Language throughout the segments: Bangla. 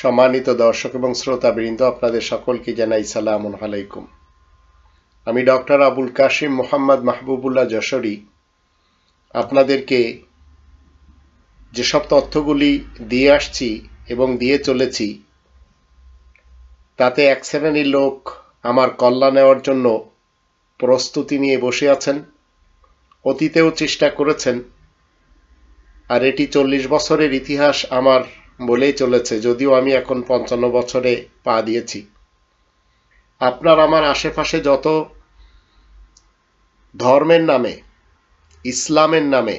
সম্মানিত দর্শক এবং শ্রোতাবৃন্দ, আপনাদের সকলকে জানাই সালামুন আলাইকুম। আমি ডক্টর আবুল কাশিম মোহাম্মদ মাহবুবুল্লাহ যশোরী আপনাদেরকে যেসব তথ্যগুলি দিয়ে আসছি এবং দিয়ে চলেছি, তাতে এক শ্রেণীর লোক আমার কল্যাণ নেওয়ার জন্য প্রস্তুতি নিয়ে বসে আছেন, অতীতেও চেষ্টা করেছেন, আর এটি 40 বছরের ইতিহাস আমার বলেই চলেছে, যদিও আমি এখন 55 বছরে পা দিয়েছি। আপনার আমার আশেপাশে যত ধর্মের নামে, ইসলামের নামে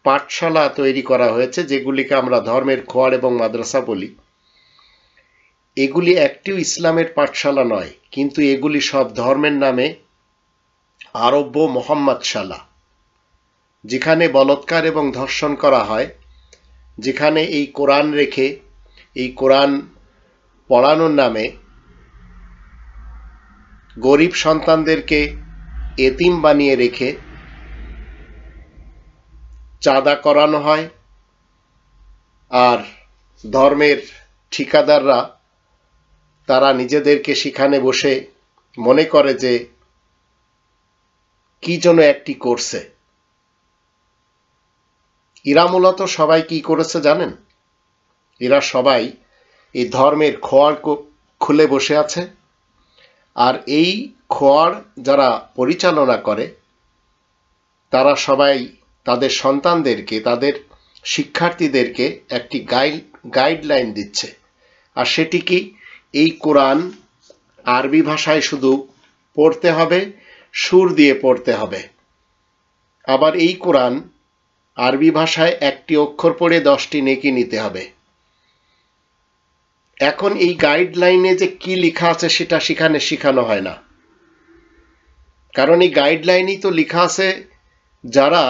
পাঠশালা তৈরি করা হয়েছে, যেগুলিকে আমরা ধর্মের খোয়াড় এবং মাদ্রাসা বলি, এগুলি একটিও ইসলামের পাঠশালা নয়, কিন্তু এগুলি সব ধর্মের নামে আরব্য মোহাম্মদ শালা, যেখানে বলৎকার এবং ধর্ষণ করা হয়, যেখানে এই কোরআন রেখে, এই কোরআন পড়ানোর নামে গরিব সন্তানদেরকে এতিম বানিয়ে রেখে চাঁদা করানো হয়, আর ধর্মের ঠিকাদাররা তারা নিজেদেরকে সেখানে বসে মনে করে যে কি যেন একটি করছে। এরা মূলত সবাই কি করেছে জানেন? এরা সবাই এই ধর্মের খোয়াড় খুলে বসে আছে, আর এই খোয়াড় যারা পরিচালনা করে তারা সবাই তাদের সন্তানদেরকে, তাদের শিক্ষার্থীদেরকে একটি গাইডলাইন দিচ্ছে, আর সেটি কি, এই কোরআন আরবি ভাষায় শুধু পড়তে হবে, সুর দিয়ে পড়তে হবে। আবার এই কোরআন আরবি ভাষায় একটি অক্ষর পড়ে 10টি নেকি নিতে হবে। এখন এই গাইডলাইনে যে কি লেখা আছে সেটা সেখানে শেখানো হয় না, কারণ এই গাইডলাইনই তো লেখা আছে যারা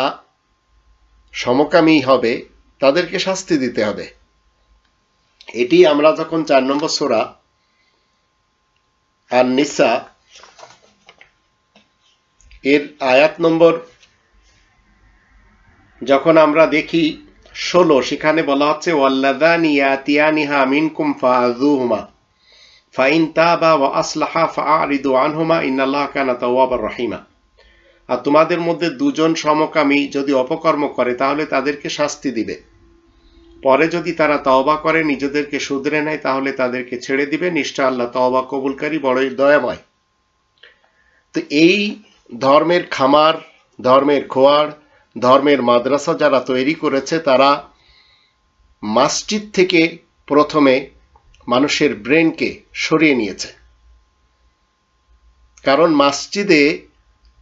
সমকামী হবে তাদেরকে শাস্তি দিতে হবে। এটি আমরা যখন 4 নম্বর সূরা আন-নিসা এর আয়াত নম্বর যখন আমরা দেখি 16, সেখানে বলা হচ্ছে ওয়াল্লাযানি ইয়াতিয়ানিহা মিনকুম ফাআযুহুমা ফাইন তাবা ওয়া আসলাহা ফাআরিদু আনহুমা ইন্নাল্লাহা কানা তাওয়াবার রহিমা। আর তোমাদের মধ্যে দুজন সমকামী যদি অপকর্ম করে তাহলে তাদেরকে শাস্তি দিবে, পরে যদি তারা তওবা করে নিজেদেরকে শুধরে নেয় তাহলে তাদেরকে ছেড়ে দিবে, নিশ্চয় আল্লাহ তওবা কবুলকারী বড়ই দয়াময়। তো এই ধর্মের খামার, ধর্মের খোয়াড়, ধর্মের মাদ্রাসা যারা তৈরি করেছে তারা মসজিদ থেকে প্রথমে মানুষের ব্রেনকে সরিয়ে নিয়েছে, কারণ মসজিদে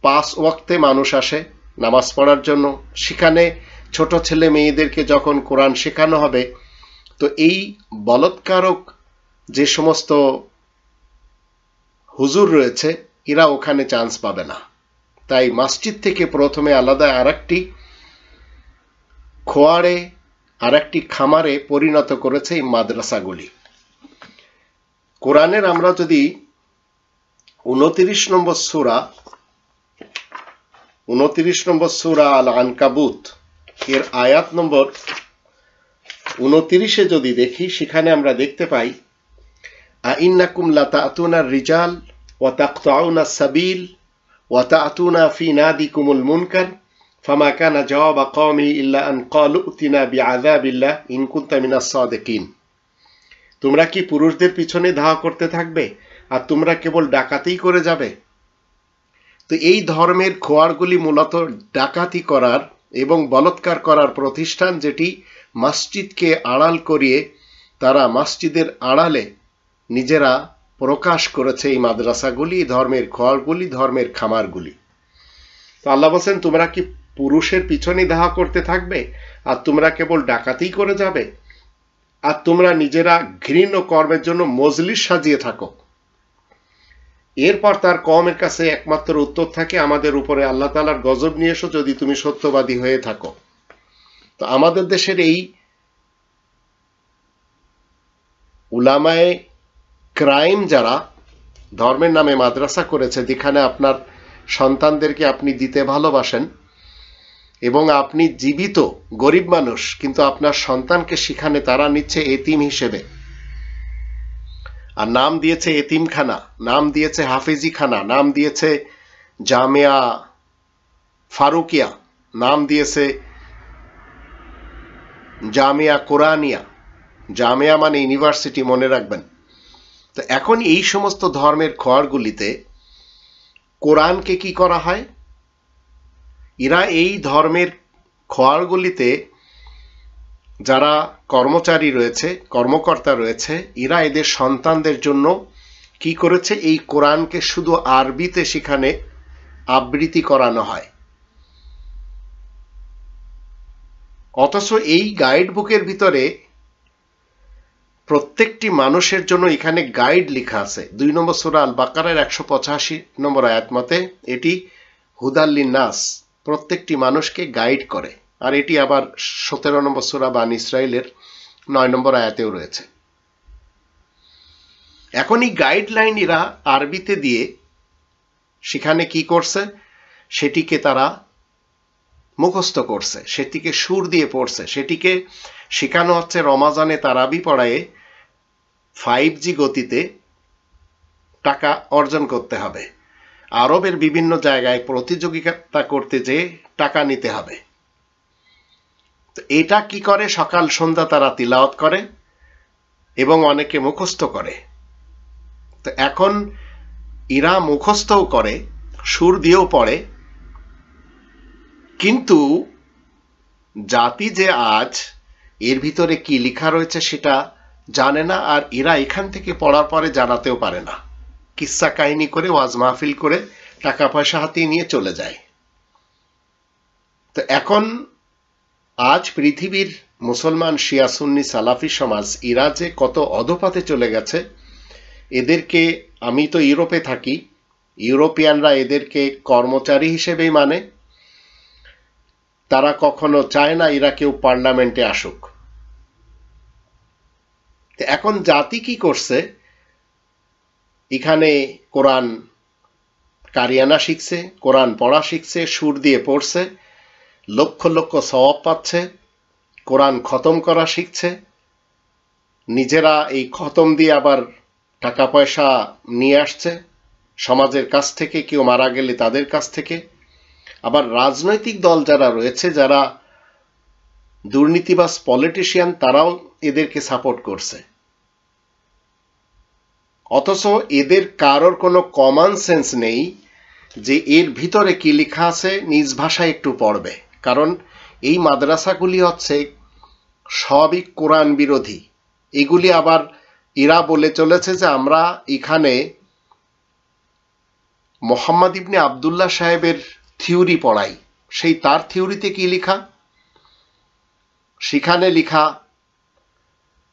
5 ওয়াক্তে মানুষ আসে নামাজ পড়ার জন্য। সেখানে ছোট ছেলে মেয়েদেরকে যখন কোরআন শেখানো হবে, তো এই বলৎকারক যে সমস্ত হুজুর রয়েছে এরা ওখানে চান্স পাবে না। তাই মসজিদ থেকে প্রথমে আলাদা আরেকটি খোয়াড়ে, আরেকটি খামারে পরিণত করেছে এই মাদ্রাসাগুলি। কোরআনের আমরা যদি 29 নম্বর সূরা আল আনকাবুত এর আয়াত নম্বর 29 যদি দেখি, সেখানে আমরা দেখতে পাই আইন্নাকুম লাতাতুনার রিজাল ওয়া তাকতাউনাস সাবিল ওয়া তাতুনা ফি নাদিকুমুল মুনকার ফামা কানা জাওয়াবা কওমি ইল্লা আন ক্বালু উতিনা বিআযাবিল্লাহ ইন কুনতা মিনাস সাদিকিন। তোমরা কি পুরুষদের পিছনে ধাওয়া করতে থাকবে আর তোমরা কেবল ডাকাতি করে যাবে? তো এই ধর্মের খোয়াড়গুলি মূলত ডাকাতি করার এবং বলৎকার করার প্রতিষ্ঠান, যেটি মসজিদকে আড়াল করিয়ে তারা মসজিদের আড়ালে নিজেরা প্রকাশ করেছে এই মাদ্রাসাগুলি, ধর্মের খোয়াড়গুলি, ধর্মের খামারগুলি। তো আল্লাহ বলেন, তোমরা কি পুরুষের পিছনে ধাওয়া করতে থাকবে আর তোমরা কেবল ডাকাতি করে যাবে, আর তোমরা নিজেরা ঘৃণ্য কর্মের জন্য মজলিস সাজিয়ে থাকো। এরপর তার কওমের কাছে একমাত্র উত্তর থাকে, আমাদের উপরে আল্লাহ তাআলার গজব নিয়ে এসো যদি তুমি সত্যবাদী হয়ে থাকো। তো আমাদের দেশের এই উলামায়ে ক্রাইম যারা ধর্মের নামে মাদ্রাসা করেছে, যেখানে আপনার সন্তানদেরকে আপনি দিতে ভালোবাসেন এবং আপনি জীবিত গরিব মানুষ, কিন্তু আপনার সন্তানকে সেখানে তারা নিচ্ছে এতিম হিসেবে, আর নাম দিয়েছে এতিমখানা, নাম দিয়েছে হাফেজিখানা, নাম দিয়েছে জামিয়া ফারুকিয়া, নাম দিয়েছে জামিয়া কোরআনিয়া। জামিয়া মানে ইউনিভার্সিটি, মনে রাখবেন। তো এখন এই সমস্ত ধর্মের খোয়ারগুলিতে কোরআনকে কি করা হয়? এরা এই ধর্মের খোয়ারগুলিতে যারা কর্মচারী রয়েছে, কর্মকর্তা রয়েছে, এরা এদের সন্তানদের জন্য কি করেছে? এই কোরআনকে শুধু আরবিতে সেখানে আবৃত্তি করানো হয়। অথচ এই গাইড বুকের ভিতরে প্রত্যেকটি মানুষের জন্য এখানে গাইড লেখা আছে। 2 নম্বর সূরা আল বাকারার 185 নম্বর আয়াত মতে এটি হুদাল্লিন নাস, প্রত্যেকটি মানুষকে গাইড করে। আর এটি আবার 17 নম্বর সূরা বানী ইসরাইলের 9 নম্বর আয়াতেও রয়েছে। এখন এই গাইডলাইন এরা আরবিতে দিয়ে সেখানে কি করছে? সেটিকে তারা মুখস্থ করছে, সেটিকে সুর দিয়ে পড়ছে, সেটিকে শেখানো হচ্ছে রমাজানে তারাবি পড়ায়ে 5G গতিতে টাকা অর্জন করতে হবে, আরবের বিভিন্ন জায়গায় প্রতিযোগিতা করতে যেয়ে টাকা নিতে হবে। তো এটা কি করে? সকাল সন্ধ্যা তারা তিলাওয়াত করে এবং অনেকে মুখস্থ করে। তো এখন এরা মুখস্থও করে, সুর দিয়েও পড়ে, কিন্তু জাতি যে আজ এর ভিতরে কি লেখা রয়েছে সেটা জানে না। আর এরা এখান থেকে পড়ার পরে জানাতেও পারে না, কিস্সা কাহিনী করে ওয়াজ মাহফিল করে টাকা পয়সা হাতিয়ে নিয়ে চলে যায়। তো এখন আজ পৃথিবীর মুসলমান শিয়া সুন্নি সালাফি সমাজ এরা যে কত অধপাতে চলে গেছে, এদেরকে, আমি তো ইউরোপে থাকি, ইউরোপিয়ানরা এদেরকে কর্মচারী হিসেবেই মানে। তারা কখনো চায় না এরা কেউ পার্লামেন্টে আসুক। এখন জাতি কি করছে? এখানে কোরআন কারিয়ানা শিখছে, কোরআন পড়া শিখছে, সুর দিয়ে পড়ছে, লক্ষ লক্ষ সওয়াব পাচ্ছে, কোরআন খতম করা শিখছে, নিজেরা এই খতম দিয়ে আবার টাকা পয়সা নিয়ে আসছে সমাজের কাছ থেকে, কেউ মারা গেলে তাদের কাছ থেকে। আবার রাজনৈতিক দল যারা রয়েছে, যারা দুর্নীতিবাজ পলিটিশিয়ান, তারাও এদেরকে সাপোর্ট করছে। অথচ এদের কারোর কোনো কমন সেন্স নেই যে এর ভিতরে কি লেখা আছে নিজ ভাষায় একটু পড়বে। কারণ এই মাদ্রাসাগুলি হচ্ছে সবই কোরআন বিরোধী। এগুলি আবার এরা বলে চলেছে যে আমরা এখানে মোহাম্মদ ইবনে আবদুল্লাহ সাহেবের থিওরি পড়াই। সেই তার থিওরিতে কি লেখা? সেখানে লেখা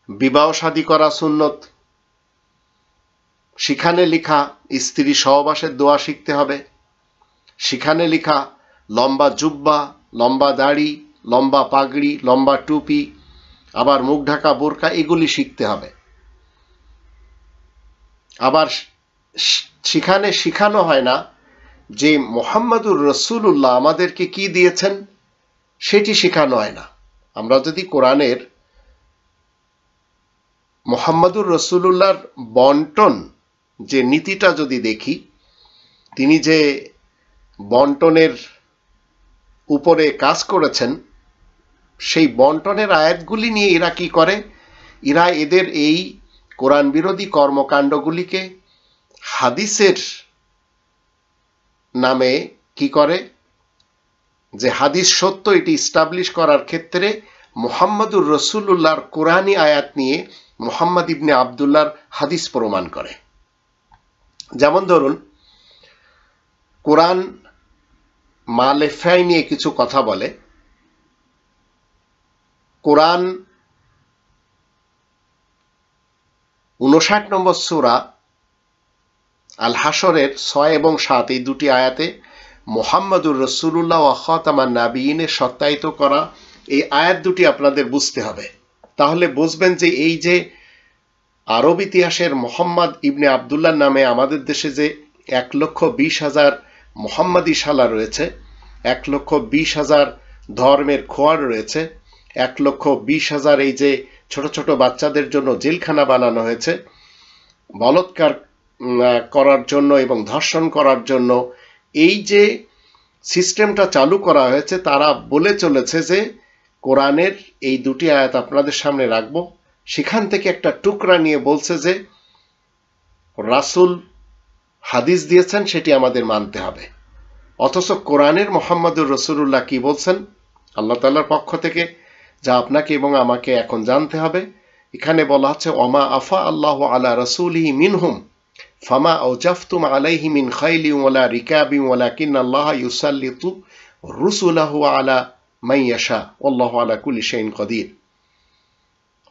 বিবাহ শাদী করা সুন্নত, সেখানে লেখা স্ত্রী সহবাসের দোয়া শিখতে হবে, সেখানে লেখা লম্বা জুব্বা, লম্বা দাড়ি, লম্বা পাগড়ি, লম্বা টুপি, আবার মুখ ঢাকা বোরকা, এগুলি শিখতে হবে। আবার সেখানে শেখানো হয় না যে মুহাম্মাদুর রাসূলুল্লাহ আমাদেরকে কি দিয়েছেন, সেটি শেখানো হয় না। আমরা যদি কোরআনের মুহাম্মাদুর রাসূলুল্লাহর বন্টন যে নীতিটা যদি দেখি, তিনি যে বন্টনের উপরে কাজ করেছেন, সেই বন্টনের আয়াতগুলি নিয়ে এরা কি করে? এরা এদের এই কোরআন বিরোধী কর্মকাণ্ডগুলিকে হাদিসের নামে কি করে, যে হাদিস সত্য এটি ইস্টাবলিশ করার ক্ষেত্রে মুহাম্মাদুর রাসূলুল্লাহর কোরআনী আয়াত নিয়ে মুহাম্মদ ইবনে আবদুল্লাহর হাদিস প্রমাণ করে। যেমন ধরুন, কোরআন মালেফাই নিয়ে কিছু কথা বলে। কোরআন 59 নম্বর সূরা আল হাসরের 6 এবং 7 এই দুটি আয়াতে মুহাম্মাদুর রাসূলুল্লাহ ওয়া খাতামান নাবিয়িনের সত্যায়িত করা এই আয়াত দুটি আপনাদের বুঝতে হবে। তাহলে বুঝবেন যে এই যে আরব ইতিহাসের মুহাম্মদ ইবনে আবদুল্লাহ নামে আমাদের দেশে যে 1,20,000 মুহাম্মাদি শালা রয়েছে, 1,20,000 ধর্মের খোয়ার রয়েছে, 1,20,000 এই যে ছোট ছোট বাচ্চাদের জন্য জেলখানা বানানো হয়েছে, বলৎকার করার জন্য এবং ধর্ষণ করার জন্য এই যে সিস্টেমটা চালু করা হয়েছে, তারা বলে চলেছে যে কোরআনের এই দুটি আয়াত আপনাদের সামনে রাখবো, সেখান থেকে একটা টুকরা নিয়ে বলছে যে রাসূল হাদিস দিয়েছেন, সেটি আমাদের মানতে হবে। অথচ কোরআনের মুহাম্মদুর রাসূলুল্লাহ কি বলছেন আল্লাহ তাআলার পক্ষ থেকে, যা আপনাকে এবং আমাকে এখন জানতে হবে। এখানে বলা হচ্ছে ওমা আফা আল্লাহু আলা রাসূলিহি মিনহুম ফামা আওজাফতুম আলাইহি মিন খাইলিন ওয়ালা রিকাবিন ওয়ালাকিন্নাল্লাহা ইউসাল্লিতু রুসুলাহু আলা মান ইয়াশা ওয়াল্লাহু আলা কুল্লি শাইইন কাদির।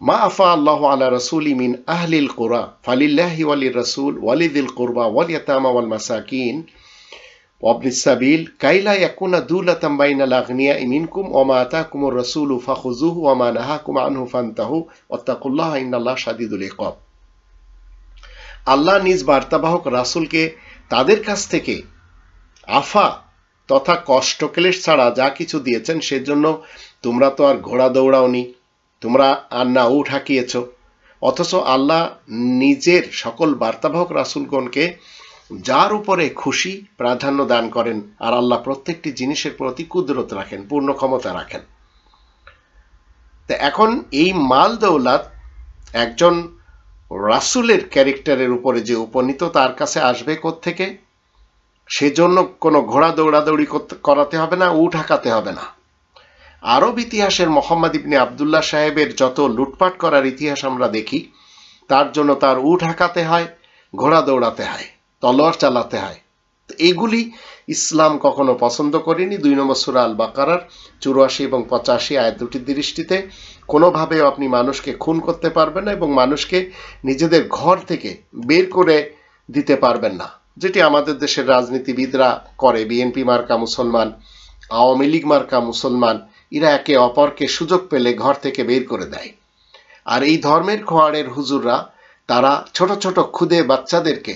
মা আফা আল্লাহু আলা রাসূলি মিন আহলিল কুরা ফালিল্লাহি ওয়ালির রাসূল ওয়ালিযিল কুরবা ওয়াল ইয়াতামা ওয়াল মাসাকিন وابن السبيل كي لا يكون دولة بين الأغنياء منكم وما آتاكم الرسول فخذوه وما نهاكم عنه فانتهوا واتقوا الله إن الله شديد العقاب। আল্লাহ নিজ বার্তাবাহক রাসূলকে তাদের কাছ থেকে আফা তথা কষ্ট ক্লেশ ছাড়া যা কিছু দিয়েছেন, সেজন্য তোমরা তো আর ঘোড়া দৌড়াওনি, তোমরা আর না উট হাঁকিয়েছ। অথচ আল্লাহ নিজের সকল বার্তাবাহক রাসূলগণকে যার উপরে খুশি প্রাধান্য দান করেন, আর আল্লাহ প্রত্যেকটি জিনিসের প্রতি কুদরত রাখেন, পূর্ণ ক্ষমতা রাখেন। তো এখন এই মাল দৌলাত একজন রাসূলের ক্যারেক্টারের উপরে যে উপনীত, তার কাছে আসবে কোত্থেকে? সেজন্য কোনো ঘোড়া দৌড়াদৌড়ি করাতে হবে না, উট হাঁকাতে হবে না। আরব ইতিহাসের মোহাম্মদ ইবনে আবদুল্লাহ সাহেবের যত লুটপাট করার ইতিহাস আমরা দেখি, তার জন্য তার উট হাঁকাতে হয়, ঘোড়া দৌড়াতে হয়, তলোয়ার চালাতে হয়। এগুলি ইসলাম কখনো পছন্দ করেনি। 2 নম্বর সূরা আল বাকারার 84 এবং 85 আয়াত দুটির দৃষ্টিতে কোনোভাবেও আপনি মানুষকে খুন করতে পারবেন না এবং মানুষকে নিজেদের ঘর থেকে বের করে দিতে পারবেন না, যেটি আমাদের দেশের রাজনীতিবিদরা করে। বিএনপি মার্কা মুসলমান, আওয়ামী লীগ মার্কা মুসলমান, এরা একে অপরকে সুযোগ পেলে ঘর থেকে বের করে দেয়। আর এই ধর্মের খোয়াড়ের হুজুররা তারা ছোট ছোট ক্ষুদে বাচ্চাদেরকে,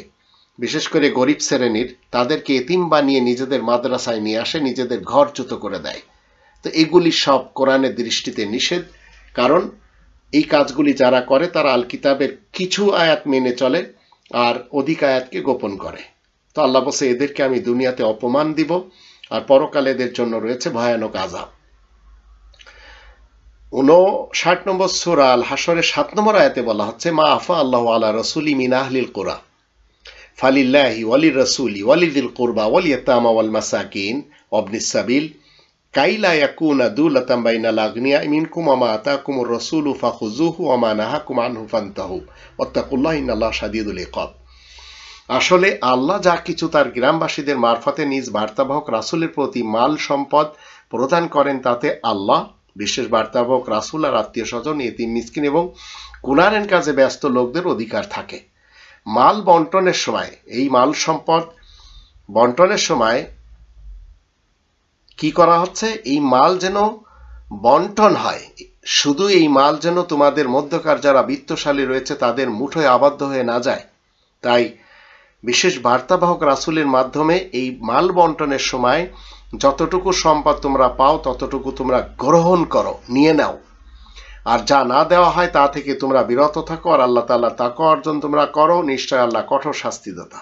বিশেষ করে গরিব শ্রেণীর, তাদেরকে এতিম বানিয়ে নিজেদের মাদ্রাসায় নিয়ে আসে, নিজেদের ঘরচ্যুত করে দেয়। তো এগুলি সব কোরআনের দৃষ্টিতে নিষেধ, কারণ এই কাজগুলি যারা করে তারা আল কিতাবের কিছু আয়াত মেনে চলে আর অধিক আয়াতকে গোপন করে। তো আল্লাহ বলছে এদেরকে আমি দুনিয়াতে অপমান দিব আর পরকালে এদের জন্য রয়েছে ভয়ানক আযাব। 59 নম্বর সূরা আল হাশরের 7 নম্বর আয়াতে বলা হচ্ছে মা আফা আল্লাহু আলা রাসূলি মিন আহলিল কুরা ফালিল্লাহি ওয়ালির রাসূলি ওয়ালিযিল কুরবা ওয়াল ইয়াতামা ওয়াল মাসাকিন ওয়াবনিস সাবিল কাই লা ইয়াকুনা দুলাতাম বাইনাল আগনিয়া মিনকুম ওয়া মা আতাকুমুর রাসূলু ফাখুযুহু ওয়া মা নাহাকুম আনহু ফান্তাহু ওয়াত্তাকুল্লাহ ইন্নাল্লাহা শাদীদুল ইকাব। আসলে আল্লাহ যা কিছু তার গ্রামবাসীদের মারফতে নিজ বার্তাবাহক রাসূলের প্রতি মাল সম্পদ প্রদান করেন, তাতে আল্লাহ বিশেষ বার্তাবাহক রাসূল আর আত্মীয় স্বজন, এতিম মিসকিন এবং গুনাহের কাজে ব্যস্ত লোকদের অধিকার থাকে। মাল বন্টনের সময়, এই মাল সম্পদ বন্টনের সময় কি করা হচ্ছে? এই মাল যেন বন্টন হয়, শুধু এই মাল যেন তোমাদের মধ্যকার যারা বিত্তশালী রয়েছে তাদের মুঠোয় আবদ্ধ হয়ে না যায়। তাই বিশেষ বার্তাবাহক রাসূলের মাধ্যমে এই মাল বন্টনের সময় যতটুকু সম্পদ তোমরা পাও ততটুকু তোমরা গ্রহণ করো, নিয়ে নাও, আর যা না দেওয়া হয় তা থেকে তোমরা বিরত থাকো, আর আল্লাহ তাআলার তাকওয়া অর্জন তোমরা করো, নিশ্চয় আল্লাহ কঠোর শাস্তিদাতা।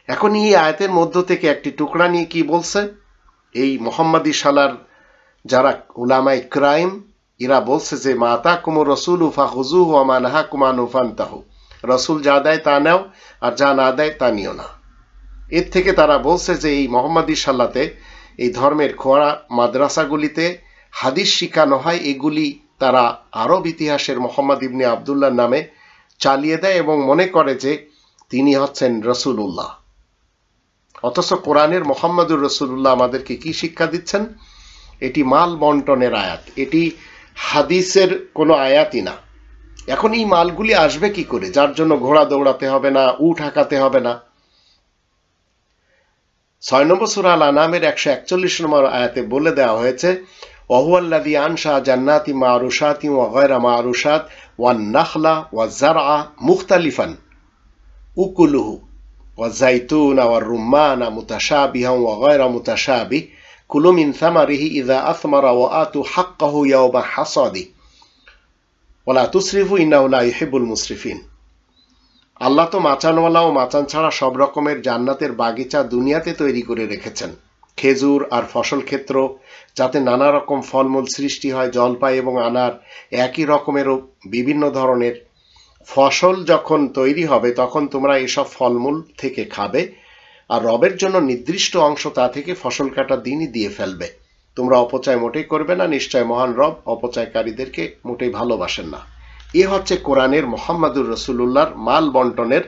এখন এই আয়াতের মধ্য থেকে একটি টুকরা নিয়ে কি বলছে? এই মুহাম্মাদি সালার যারা উলামা ইকরাম, এরা বলছে যে মা আতাকুমুর রাসূলু ফাখুযুহু ওয়া মা নাহাকুম আনহু ফান্তাহু, রাসূল যা দেয় তা নাও আর যা না দেয় তা নিও না। এর থেকে তারা বলছে যে এই মুহাম্মাদি সালাতে, এই ধর্মের খোয়া মাদ্রাসাগুলিতে হাদিস শিখানো হয়, এগুলি তারা আরব ইতিহাসের মুহাম্মদ ইবনে আবদুল্লাহ নামে চালিয়ে দেয় এবং মনে করে যে তিনি হচ্ছেন রাসূলুল্লাহ। অথচ কোরআনের মুহাম্মদুর রাসূলুল্লাহ আমাদেরকে কি শিক্ষা দিচ্ছেন? এটি মাল বন্টনের আয়াত, এটি হাদিসের কোনো আয়াতই না। এখন এই মালগুলি আসবে কি করে, যার জন্য ঘোড়া দৌড়াতে হবে না, উট হাঁকাতে হবে না? 6 নম্বর সূরা আল আনামের 141 নম্বর আয়াতে বলে দেওয়া হয়েছে ওয়াহুয়াল্লাযী আনশা জান্নাতি মারুশাতি ওয়া গায়রা মারুশাত ওয়ান নাখলা ওয়া যারআ মুখতালিফান উকুলুহু ওয়া যাইতুনা ওয়া রুম্মানা মুতাশাবিহান ওয়া গায়রা মুতাশাবিহ কুলু মিন সামারিহি ইযা আসমারা ওয়া আতু হাক্কাহু ইয়াওমা হাসাদি ওয়া লা তুসরিফু ইন্নাহু লা ইউহিব্বুল মুসরিফিন। আল্লাহ তো মাচানওয়ালা ও মাচান ছাড়া সব রকমের জান্নাতের বাগিচা দুনিয়াতে তৈরি করে রেখেছেন, খেজুর আর ফসল ক্ষেত্র, যাতে নানা রকম ফলমূল সৃষ্টি হয়, জলপাই এবং আনার একই রকমেরও বিভিন্ন ধরনের ফসল যখন তৈরি হবে তখন তোমরা এসব ফলমূল থেকে খাবে, আর রবের জন্য নির্দিষ্ট অংশ তা থেকে ফসল কাটার দিনই দিয়ে ফেলবে। তোমরা অপচয় মোটেই করবে না, নিশ্চয় মহান রব অপচয়কারীদেরকে মোটেই ভালোবাসেন না। এ হচ্ছে কোরআনের মোহাম্মদুর রসুল্লাহর মাল বন্টনের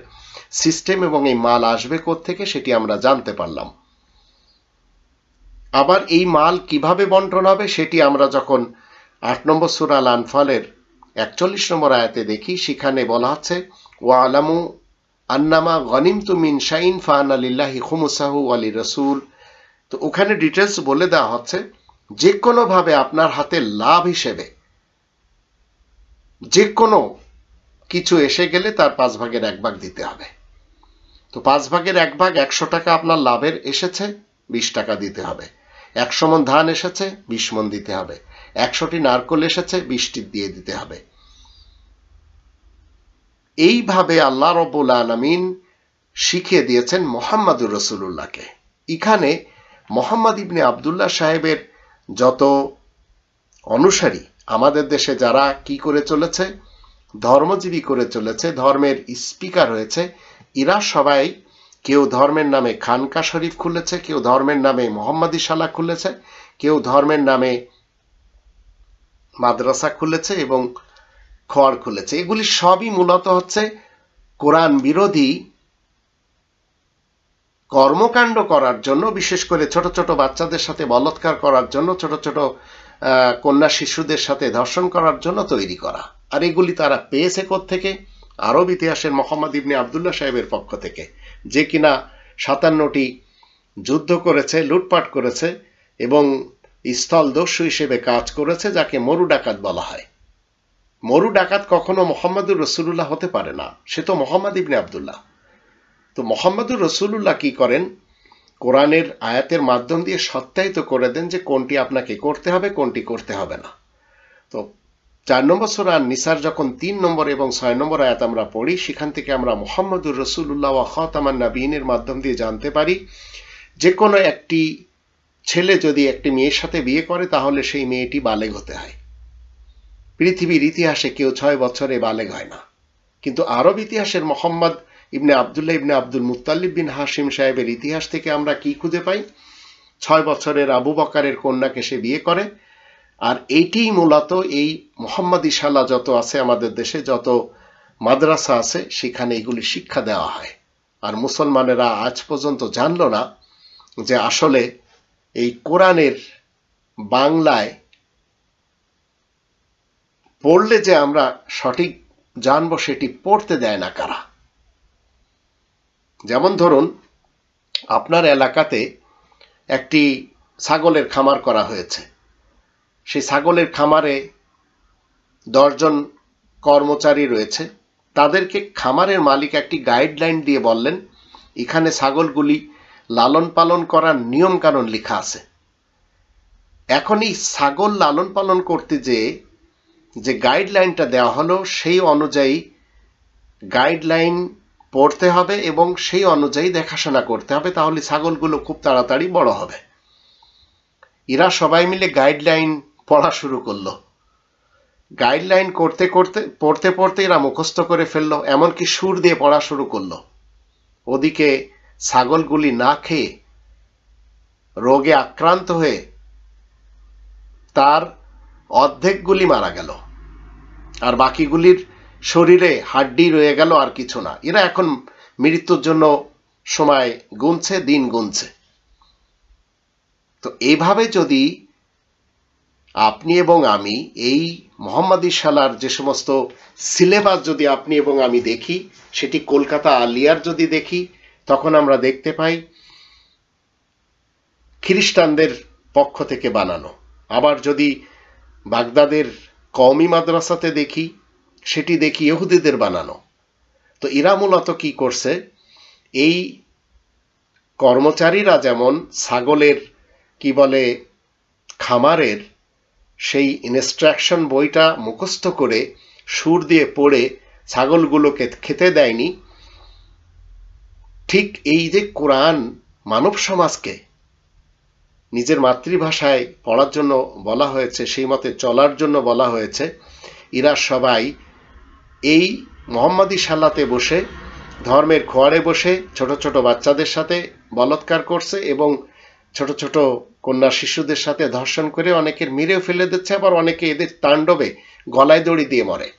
সিস্টেম, এবং এই মাল আসবে কোত্থেকে সেটি আমরা জানতে পারলাম। আবার এই মাল কিভাবে বন্টন হবে সেটি আমরা যখন 8 নম্বর সূরা আল আনফালের 41 নম্বর আয়াতে দেখি, সেখানে বলা হচ্ছে ওয়ালামু আন্নামা গনিমতুম মিন শাইইন ফাআনা লিল্লাহি খুমুসাহু ওয়া লিরাসূল। তো ওখানে ডিটেলস বলে দেওয়া হচ্ছে যে কোনো ভাবে আপনার হাতে লাভ হিসেবে যে কোনো কিছু এসে গেলে তার 5 ভাগের 1 ভাগ দিতে হবে। তো 5 ভাগের 1 ভাগ 100 টাকা আপনার লাভের এসেছে, 20 টাকা দিতে হবে। 100 মণ ধান এসেছে, 20 মণ দিতে হবে। 100টি নারকেল এসেছে, 20টি দিয়ে দিতে হবে। এইভাবে আল্লাহ রাব্বুল আলামিন শিখিয়ে দিয়েছেন মুহাম্মদুর রাসূলুল্লাহকে। এখানে মোহাম্মদ ইবনে আব্দুল্লাহ সাহেবের যত অনুসারী আমাদের দেশে যারা কি করে চলেছে, ধর্মজীবী করে চলেছে, ধর্মের স্পিকার হয়েছে, এরা সবাই কেউ ধর্মের নামে খানকা শরীফ খুলেছে, কেউ ধর্মের নামে মোহাম্মদী শালা খুলেছে, কেউ ধর্মের নামে মাদ্রাসা খুলেছে এবং খোয়ার খুলেছে। এগুলি সবই মূলত হচ্ছে কোরআন বিরোধী কর্মকাণ্ড করার জন্য, বিশেষ করে ছোট ছোট বাচ্চাদের সাথে বলৎকার করার জন্য, ছোট ছোট কন্যা শিশুদের সাথে ধর্ষণ করার জন্য তৈরি করা। আর এগুলি তারা পেয়েছে কোত্থেকে? আরব ইতিহাসের মোহাম্মদ ইবনে আব্দুল্লাহ সাহেবের পক্ষ থেকে, যে কিনা 57টি যুদ্ধ করেছে, লুটপাট করেছে এবং স্থলদস্যু হিসেবে কাজ করেছে, যাকে মরু ডাকাত বলা হয়। মরু ডাকাত কখনো মুহাম্মদুর রাসূলুল্লাহ হতে পারে না, সে তো মোহাম্মদ ইবনে আব্দুল্লাহ। তো মোহাম্মদুর রাসূলুল্লাহ কি করেন? কোরআনের আয়াতের মাধ্যম দিয়ে সত্যায়িত করে দেন যে কোনটি আপনাকে করতে হবে, কোনটি করতে হবে না। তো 4 নম্বর সূরা নিসার যখন 3 নম্বর এবং 6 নম্বর আয়াত আমরা পড়ি, সেখান থেকে আমরা মুহাম্মদুর রাসূলুল্লাহ ওয়া খাতামান নাবিয়িনের মাধ্যম দিয়ে জানতে পারি যে কোনো একটি ছেলে যদি একটি মেয়ের সাথে বিয়ে করে তাহলে সেই মেয়েটি বালেগ হতে হয়। পৃথিবীর ইতিহাসে কেউ 6 বছরে বালেগ হয় না, কিন্তু আরব ইতিহাসের মোহাম্মদ ইবনে আব্দুল্লাহ ইবনে আব্দুল মুত্তালিব বিন হাশিম সাহেবের ইতিহাস থেকে আমরা কি খুঁজে পাই? 6 বছরের আবু বকরের কন্যাকে সে বিয়ে করে। আর এইটিই মূলত এই মুহাম্মদী শালা যত আছে আমাদের দেশে, যত মাদ্রাসা আছে, সেখানে এগুলি শিক্ষা দেওয়া হয়। আর মুসলমানেরা আজ পর্যন্ত জানলো না যে আসলে এই কোরআনের বাংলায় পড়লে যে আমরা সঠিক জানবো সেটি পড়তে দেয় না কারা। যেমন ধরুন, আপনার এলাকাতে একটি ছাগলের খামার করা হয়েছে, সেই ছাগলের খামারে 10 জন কর্মচারী রয়েছে। তাদেরকে খামারের মালিক একটি গাইডলাইন দিয়ে বললেন এখানে ছাগলগুলি লালন পালন করার নিয়ম কানুন লেখা আছে। এখন এই ছাগল লালন পালন করতে যে গাইডলাইনটা দেওয়া হলো সেই অনুযায়ী গাইডলাইন পড়তে হবে এবং সেই অনুযায়ী দেখাশোনা করতে হবে, তাহলে ছাগলগুলো খুব তাড়াতাড়ি বড় হবে। এরা সবাই মিলে গাইডলাইন পড়া শুরু করলো। গাইডলাইন পড়তে পড়তে এরা মুখস্থ করে ফেললো, এমনকি সুর দিয়ে পড়া শুরু করলো। ওদিকে ছাগলগুলি না খেয়ে রোগে আক্রান্ত হয়ে তার অর্ধেকগুলি মারা গেল, আর বাকিগুলির শরীরে হাড্ডি রয়ে গেল, আর কিছু না। এরা এখন মৃত্যুর জন্য সময় গুনছে, দিন গুনছে। তো এইভাবে যদি আপনি এবং আমি এই মোহাম্মদী শালার যে সমস্ত সিলেবাস যদি আপনি এবং আমি দেখি, সেটি কলকাতা আলিয়ার যদি দেখি, তখন আমরা দেখতে পাই খ্রিস্টানদের পক্ষ থেকে বানানো। আবার যদি বাগদাদের কওমি মাদ্রাসাতে দেখি, সেটি দেখি ইহুদিদের বানানো। তো এরা মূলত কি করছে, এই কর্মচারীরা যেমন ছাগলের কি বলে খামারের সেই ইনস্ট্রাকশন বইটা মুখস্থ করে সুর দিয়ে পড়ে ছাগলগুলোকে খেতে দেয়নি, ঠিক এই যে কোরআন মানব সমাজকে নিজের মাতৃভাষায় পড়ার জন্য বলা হয়েছে, সেই মতে চলার জন্য বলা হয়েছে, এরা সবাই এই মোহাম্মদী সালাতে বসে, ধর্মের খোয়ারে বসে ছোট ছোট বাচ্চাদের সাথে বলাৎকার করছে এবং ছোট ছোট কন্যা শিশুদের সাথে ধর্ষণ করে অনেকের মেরেও ফেলে দিচ্ছে, আবার অনেকে এদের তাণ্ডবে গলায় দড়ি দিয়ে মরে।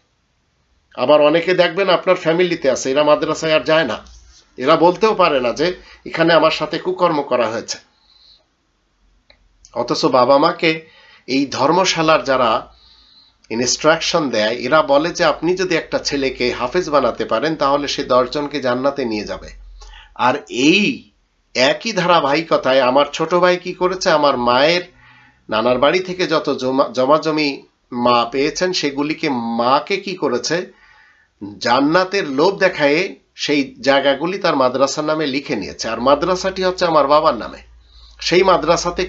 আবার অনেকে দেখবেন আপনার ফ্যামিলিতে আছে, এরা মাদ্রাসায় আর যায় না, এরা বলতেও পারে না যে এখানে আমার সাথে কুকর্ম করা হয়েছে। অথচ বাবা মাকে এই ধর্মশালার যারা ইনস্ট্রাকশন দেয়, এরা বলে যে আপনি যদি একটা ছেলেকে হাফেজ বানাতে পারেন তাহলে সে 10 জনকে জান্নাতে নিয়ে যাবে। আর এই একই ধারাবাহিকতায় আমার ছোট ভাই কি করেছে, আমার মায়ের নানার বাড়ি থেকে যত জমাজমি মা পেয়েছেন সেগুলিকে মাকে কি করেছে, জান্নাতের লোভ দেখায়ে সেই জায়গাগুলি তার মাদ্রাসার নামে লিখে নিয়েছে। আর মাদ্রাসাটি হচ্ছে আমার বাবার নামে। সেই মাদ্রাসাতে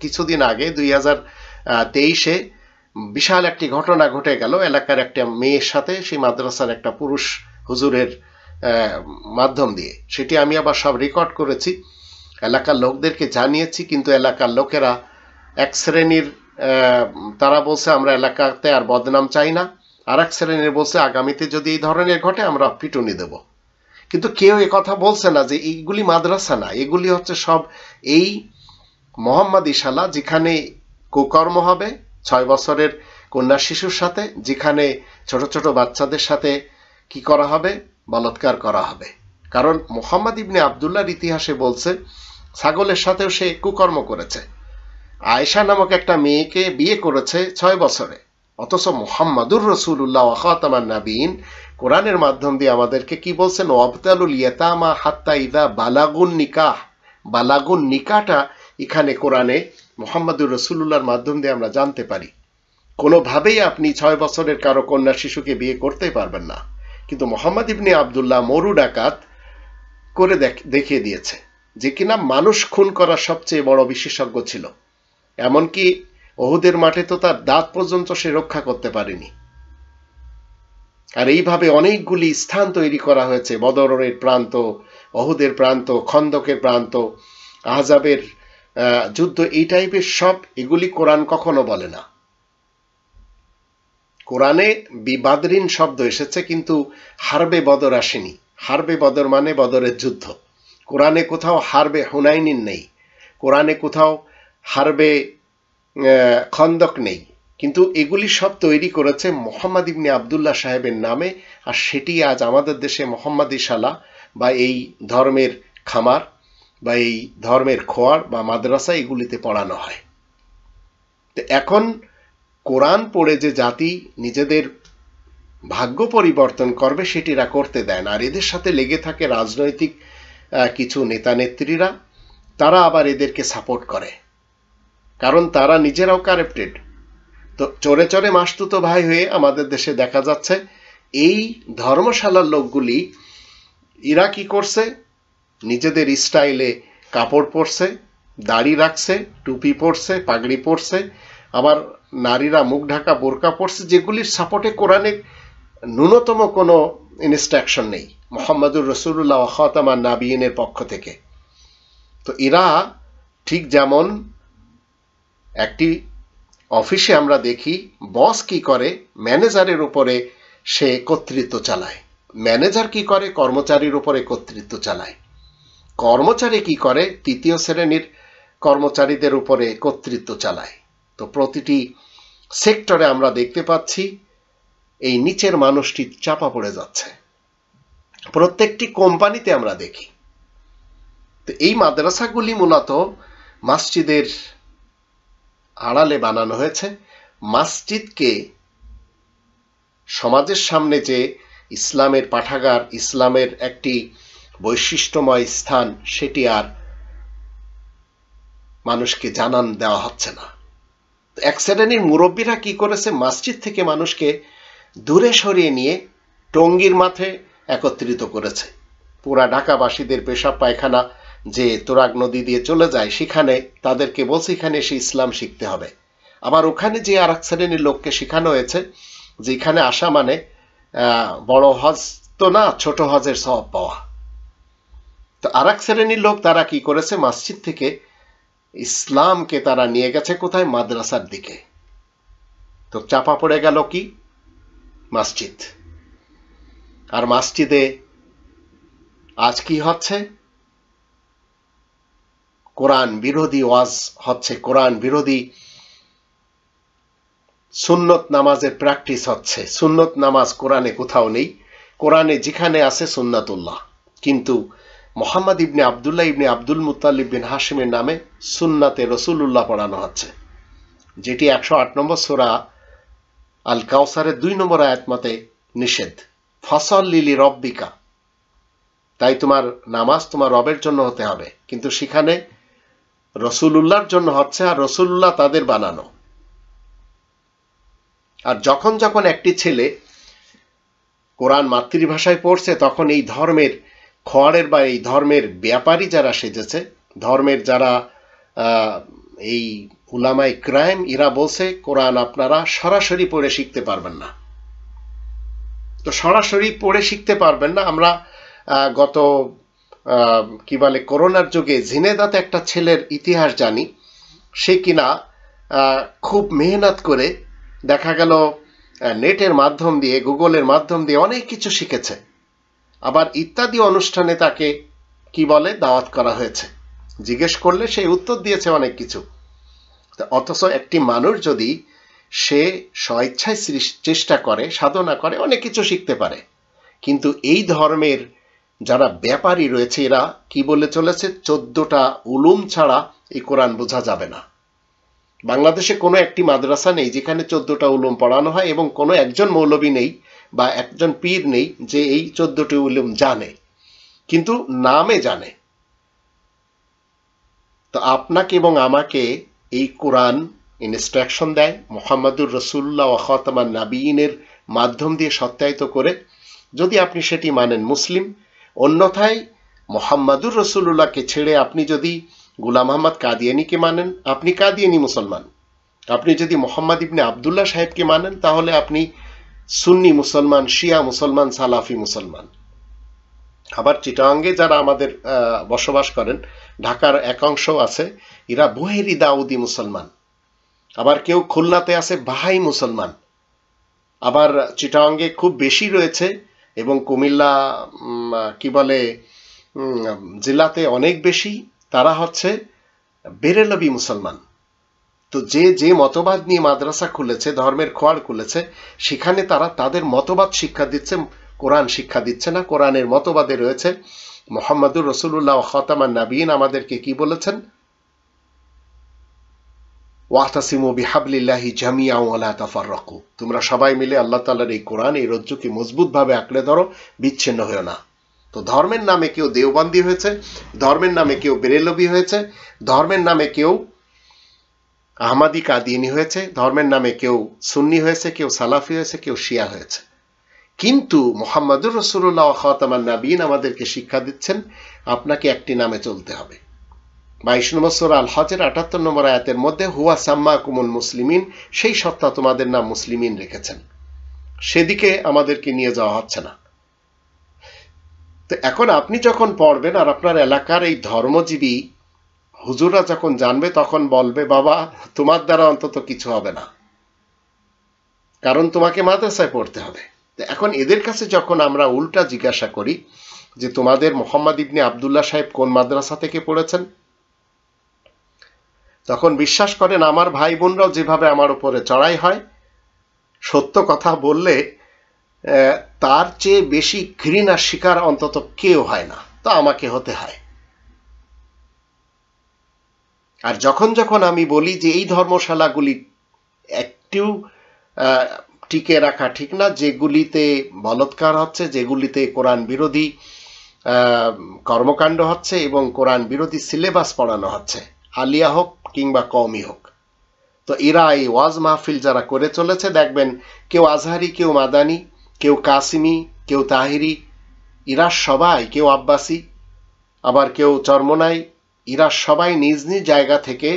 কিছুদিন আগে 2023-এ বিশাল একটি ঘটনা ঘটে গেল। এলাকার একটা মেয়ের সাথে সেই মাদ্রাসার একটা পুরুষ হুজুরের মাধ্যম দিয়ে, সেটি আমি আবার সব রেকর্ড করেছি, এলাকার লোকদেরকে জানিয়েছি। কিন্তু এলাকার লোকেরা এক শ্রেণীর তারা বলছে আমরা এলাকাতে আর বদনাম চাই না, আর এক শ্রেণীর বলছে আগামীতে যদি এই ধরনের ঘটে আমরা পিটুনি দেব। কিন্তু কেউ কথা বলছে না যে এইগুলি মাদ্রাসা না, এগুলি হচ্ছে সব এই মোহাম্মদী শালা, যেখানে কুকর্ম হবে 6 বছরের কন্যা শিশুর সাথে, যেখানে ছোট ছোট বাচ্চাদের সাথে কি করা হবে, বলাৎকার করা হবে। কারণ মুহাম্মদ ইবনে আবদুল্লাহর ইতিহাসে বলছে ছাগলের সাথেও সে কুকর্ম করেছে। আয়েশা নামক একটা মেয়েকে বিয়ে করেছে 6 বছরে। অথচ মুহাম্মাদুর রাসূলুল্লাহ ওয়া খাতামান নাবিয়িন কোরআনের মাধ্যম দিয়ে আমাদেরকে কি বলছেন, ওয়াবতালুল ইয়াতামা হাত্তা ইযা বালাগুন নিকাহ। বালাগুন নিকাহটা এখানে কোরআনে মুহাম্মাদুর রাসূলুল্লাহর মাধ্যম দিয়ে আমরা জানতে পারি। কোনোভাবেই আপনি 6 বছরের কারো কন্যা শিশুকে বিয়ে করতেই পারবেন না। কিন্তু মুহাম্মদ ইবনে আবদুল্লাহ মরু ডাকাত করে দেখিয়ে দিয়েছে যে কিনা মানুষ খুন করার সবচেয়ে বড় বিশেষজ্ঞ ছিল। এমনকি ওহুদের মাঠে তো তার দাঁত পর্যন্ত সে রক্ষা করতে পারেনি। আর এইভাবে অনেকগুলি স্থান তৈরি করা হয়েছে, বদরের প্রান্ত, ওহুদের প্রান্ত, খন্দকের প্রান্ত, আহজাবের যুদ্ধ, এই টাইপের সব, এগুলি কোরআন কখনো বলে না। কোরআনে বিবাদরিন শব্দ এসেছে কিন্তু হারবে বদর আসেনি। হারবে বদর মানে বদরের যুদ্ধ। কোরআনে কোথাও হারবে হুনাইনিন নেই, কোরআনে কোথাও হারবে খন্দক নেই। কিন্তু এগুলি সব তৈরি করেছে মুহাম্মদ ইবনে আবদুল্লাহ সাহেবের নামে। আর সেটি আজ আমাদের দেশে মুহাম্মদী শালা বা এই ধর্মের খামার বা এই ধর্মের খোয়ার বা মাদ্রাসা এগুলিতে পড়ানো হয়। তো এখন কোরআন পড়ে যে জাতি নিজেদের ভাগ্য পরিবর্তন করবে সেটি এরা করতে দেয় না। আর এদের সাথে লেগে থাকে রাজনৈতিক কিছু নেতা নেত্রীরা, তারা আবার এদেরকে সাপোর্ট করে, কারণ তারা নিজেরাও কারাপ্টেড। তো চোরে চোরে মাসতুতো ভাই হয়ে আমাদের দেশে দেখা যাচ্ছে এই ধর্মশালার লোকগুলি, এরা কি করছে, নিজেদের স্টাইলে কাপড় পরছে, দাড়ি রাখছে, টুপি পরছে, পাগড়ি পরছে, আবার নারীরা মুখ ঢাকা বোরকা পরছে, যেগুলির সাপোর্টে কোরআনে ন্যূনতম কোনো ইনস্ট্রাকশন নেই মুহাম্মাদুর রাসূলুল্লাহ ওয়া খাতামান নাবিয়িনের পক্ষ থেকে। তো এরা ঠিক যেমন একটি অফিসে আমরা দেখি বস কি করে, ম্যানেজারের উপরে সে কর্তৃত্ব চালায়, ম্যানেজার কি করে, কর্মচারীর উপরে কর্তৃত্ব চালায়, কর্মচারী কি করে, তৃতীয় শ্রেণীর কর্মচারীদের উপরে কর্তৃত্ব চালায়। তো প্রতিটি সেক্টরে আমরা দেখতে পাচ্ছি এই নিচের মানুষটি চাপা পড়ে যাচ্ছে। প্রত্যেকটি কোম্পানিতে আমরা দেখি। তো এই মাদ্রাসাগুলি মূলত মসজিদের আড়ালে বানানো হয়েছে। মসজিদকে সমাজের সামনে যে ইসলামের পাঠাগার, ইসলামের একটি বৈশিষ্ট্যময় স্থান, সেটি আর মানুষকে জানান দেওয়া হচ্ছে না। এক শ্রেণীর মুরব্বীরা কি করেছে, মসজিদ থেকে মানুষকে দূরে সরিয়ে নিয়ে টঙ্গীর মাঠে একত্রিত করেছে। পুরা ঢাকাবাসীদের পেশাব পায়খানা যে তোরাগ নদী দিয়ে চলে যায়, সেখানে তাদেরকে বলছে এখানে এসে ইসলাম শিখতে হবে। আবার ওখানে যে আর এক শ্রেণীর লোককে শেখানো হয়েছে যে এখানে আসা মানে বড় হজ তো না, ছোট হজের সওয়াব পাওয়া। তো আরেক শ্রেণীর লোক তারা কি করেছে, মসজিদ থেকে ইসলামকে তারা নিয়ে গেছে কোথায়, মাদ্রাসার দিকে। তো চাপা পড়ে গেল কি, মসজিদ। আর মসজিদে আজ কি হচ্ছে, কোরআন বিরোধী ওয়াজ হচ্ছে, কোরআন বিরোধী সুন্নত নামাজের প্র্যাকটিস হচ্ছে। সুন্নত নামাজ কোরআনে কোথাও নেই, কোরআনে যেখানে আছে সুন্নাতুল্লাহ, কিন্তু মোহাম্মদ ইবনে আবদুল্লাহ ইবনে আব্দুল মুত্তালিব বিন হাশিমের নামে সুন্নাতে রসুলুল্লাহ পড়ানো হচ্ছে, যেটি 108 নম্বর সূরা আল কাউসারের 2 নম্বর আয়াত মতে নিষেধ। ফসল্লি লিরব্বিকা, তাই তোমার নামাজ তোমার রবের জন্য হতে হবে, কিন্তু সেখানে রসুলুল্লাহর জন্য হচ্ছে, আর রসুলুল্লাহ তাদের বানানো। আর যখন যখন একটি ছেলে কোরআন মাতৃভাষায় পড়ছে, তখন এই ধর্মের খোয়ারের বা এই ধর্মের ব্যাপারী যারা সেজেছে, ধর্মের যারা এই উলামায়ে ক্রাইম, এরা বলছে কোরআন আপনারা সরাসরি পড়ে শিখতে পারবেন না। তো সরাসরি পড়ে শিখতে পারবেন না। আমরা গত কি বলে করোনার যুগে ঝিনেদাতে একটা ছেলের ইতিহাস জানি। সে কিনা খুব মেহনত করে দেখা গেল নেটের মাধ্যম দিয়ে, গুগলের মাধ্যম দিয়ে অনেক কিছু শিখেছে। আবার ইত্যাদি অনুষ্ঠানে তাকে কি বলে দাওয়াত করা হয়েছে, জিজ্ঞেস করলে সে উত্তর দিয়েছে অনেক কিছু। অথচ একটি মানুষ যদি সে স্বেচ্ছায় চেষ্টা করে, সাধনা করে, অনেক কিছু শিখতে পারে। কিন্তু এই ধর্মের যারা ব্যাপারী রয়েছে, এরা কি বলে চলেছে, 14টা উলুম ছাড়া এই কোরআন বোঝা যাবে না। বাংলাদেশে কোনো একটি মাদ্রাসা নেই যেখানে 14টা উলুম পড়ানো হয়, এবং কোনো একজন মৌলবী নেই বা একজন পীর নেই যে এই 14টি উলুম জানে, কিন্তু নামে জানে। তো আপনাকে এবং আমাকে এই কোরআন ইনস্ট্রাকশন দেয় মুহাম্মাদুর রাসূলুল্লাহ ওয়া খাতামান নাবিয়িনের মাধ্যম দিয়ে সত্যায়িত করে। যদি আপনি সেটি মানেন মুসলিম, অন্যথায় মুহাম্মাদুর রাসূলুল্লাহকে ছেড়ে আপনি যদি গোলাম আহমদ কাদিয়ানীকে মানেন, আপনি কাদিয়ানী মুসলমান। আপনি যদি মোহাম্মদ ইবনে আবদুল্লাহ সাহেবকে মানেন, তাহলে আপনি সুন্নি মুসলমান, শিয়া মুসলমান, সালাফি মুসলমান। আবার চিটাগাঙ্গে যারা আমাদের বসবাস করেন, ঢাকার একাংশ আছে, এরা বুহেরি দাউদি মুসলমান। আবার কেউ খুলনাতে আছে বাহাই মুসলমান। আবার চিটাগাঙ্গে খুব বেশি রয়েছে, এবং কুমিল্লা কি বলে জেলাতে অনেক বেশি, তারা হচ্ছে বেরেলভি মুসলমান। তো যে যে মতবাদ নিয়ে মাদ্রাসা খুলেছে, ধর্মের খোয়ার খুলেছে, সেখানে তারা তাদের মতবাদ শিক্ষা দিচ্ছে, কোরআন শিক্ষা দিচ্ছে না। কোরআনের মতবাদে রয়েছে মুহাম্মাদুর রাসূলুল্লাহ ওয়া খাতামান নাবিয়িন আমাদেরকে কি বলেছেন, ওয়াতাসিমু বিহাবলিল্লাহি জামিআন ওয়া লা তাফাররাকু, তোমরা সবাই মিলে আল্লাহ তাআলার এই কোরআন, এই রজ্জুকে মজবুতভাবে আঁকড়ে ধরো, বিচ্ছিন্ন হয়েও না। তো ধর্মের নামে কেউ দেওবন্দি হয়েছে, ধর্মের নামে কেউ বেরেলভি হয়েছে, ধর্মের নামে কেউ আহমাদি কাদিয়ানী হয়েছে, ধর্মের নামে কেউ সুন্নি হয়েছে, কেউ সালাফি হয়েছে, কেউ শিয়া হয়েছে। কিন্তু মুহাম্মাদুর রাসূলুল্লাহ ওয়া খাতামান নাবিয়িন আমাদেরকে শিক্ষা দিচ্ছেন আপনাকে একটি নামে চলতে হবে। 22 নম্বর সূরা আল হজের 78 নম্বর আয়াতের মধ্যে হুয়া সাম্মাকুমুল মুসলিমিন, সেই সত্তা তোমাদের নাম মুসলিমিন রেখেছেন। সেদিকে আমাদেরকে নিয়ে যাওয়া হচ্ছে না। তো এখন আপনি যখন পড়বেন, আর আপনার এলাকার এই ধর্মজীবী হুজুররা যখন জানবে, তখন বলবে বাবা তোমার দ্বারা অন্তত কিছু হবে না, কারণ তোমাকে মাদ্রাসায় পড়তে হবে। এখন এদের কাছে যখন আমরা উল্টা জিজ্ঞাসা করি যে তোমাদের মুহাম্মদ ইবনে আবদুল্লাহ সাহেব কোন মাদ্রাসা থেকে পড়েছেন, তখন বিশ্বাস করেন আমার ভাই বোনরাও যেভাবে আমার উপরে চড়াই হয়, সত্য কথা বললে তার চেয়ে বেশি ঘৃণার শিকার অন্তত কেউ হয় না, তো আমাকে হতে হয়। আর যখন যখন আমি বলি যে এই ধর্মশালাগুলি একটু টিকে রাখা ঠিক না, যেগুলিতে বলৎকার হচ্ছে, যেগুলিতে কোরআন বিরোধী কর্মকাণ্ড হচ্ছে এবং কোরআন বিরোধী সিলেবাস পড়ানো হচ্ছে, আলিয়া হোক কিংবা কওমি হোক, তো এরা এই ওয়াজ মাহফিল যারা করে চলেছে, দেখবেন কেউ আজহারি, কেউ মাদানি, কেউ কাসিমি, কেউ তাহিরি, এরা সবাই, কেউ আব্বাসি, আবার কেউ চরমনাই, এরা সবাই নিজ নিজ জায়গা থেকে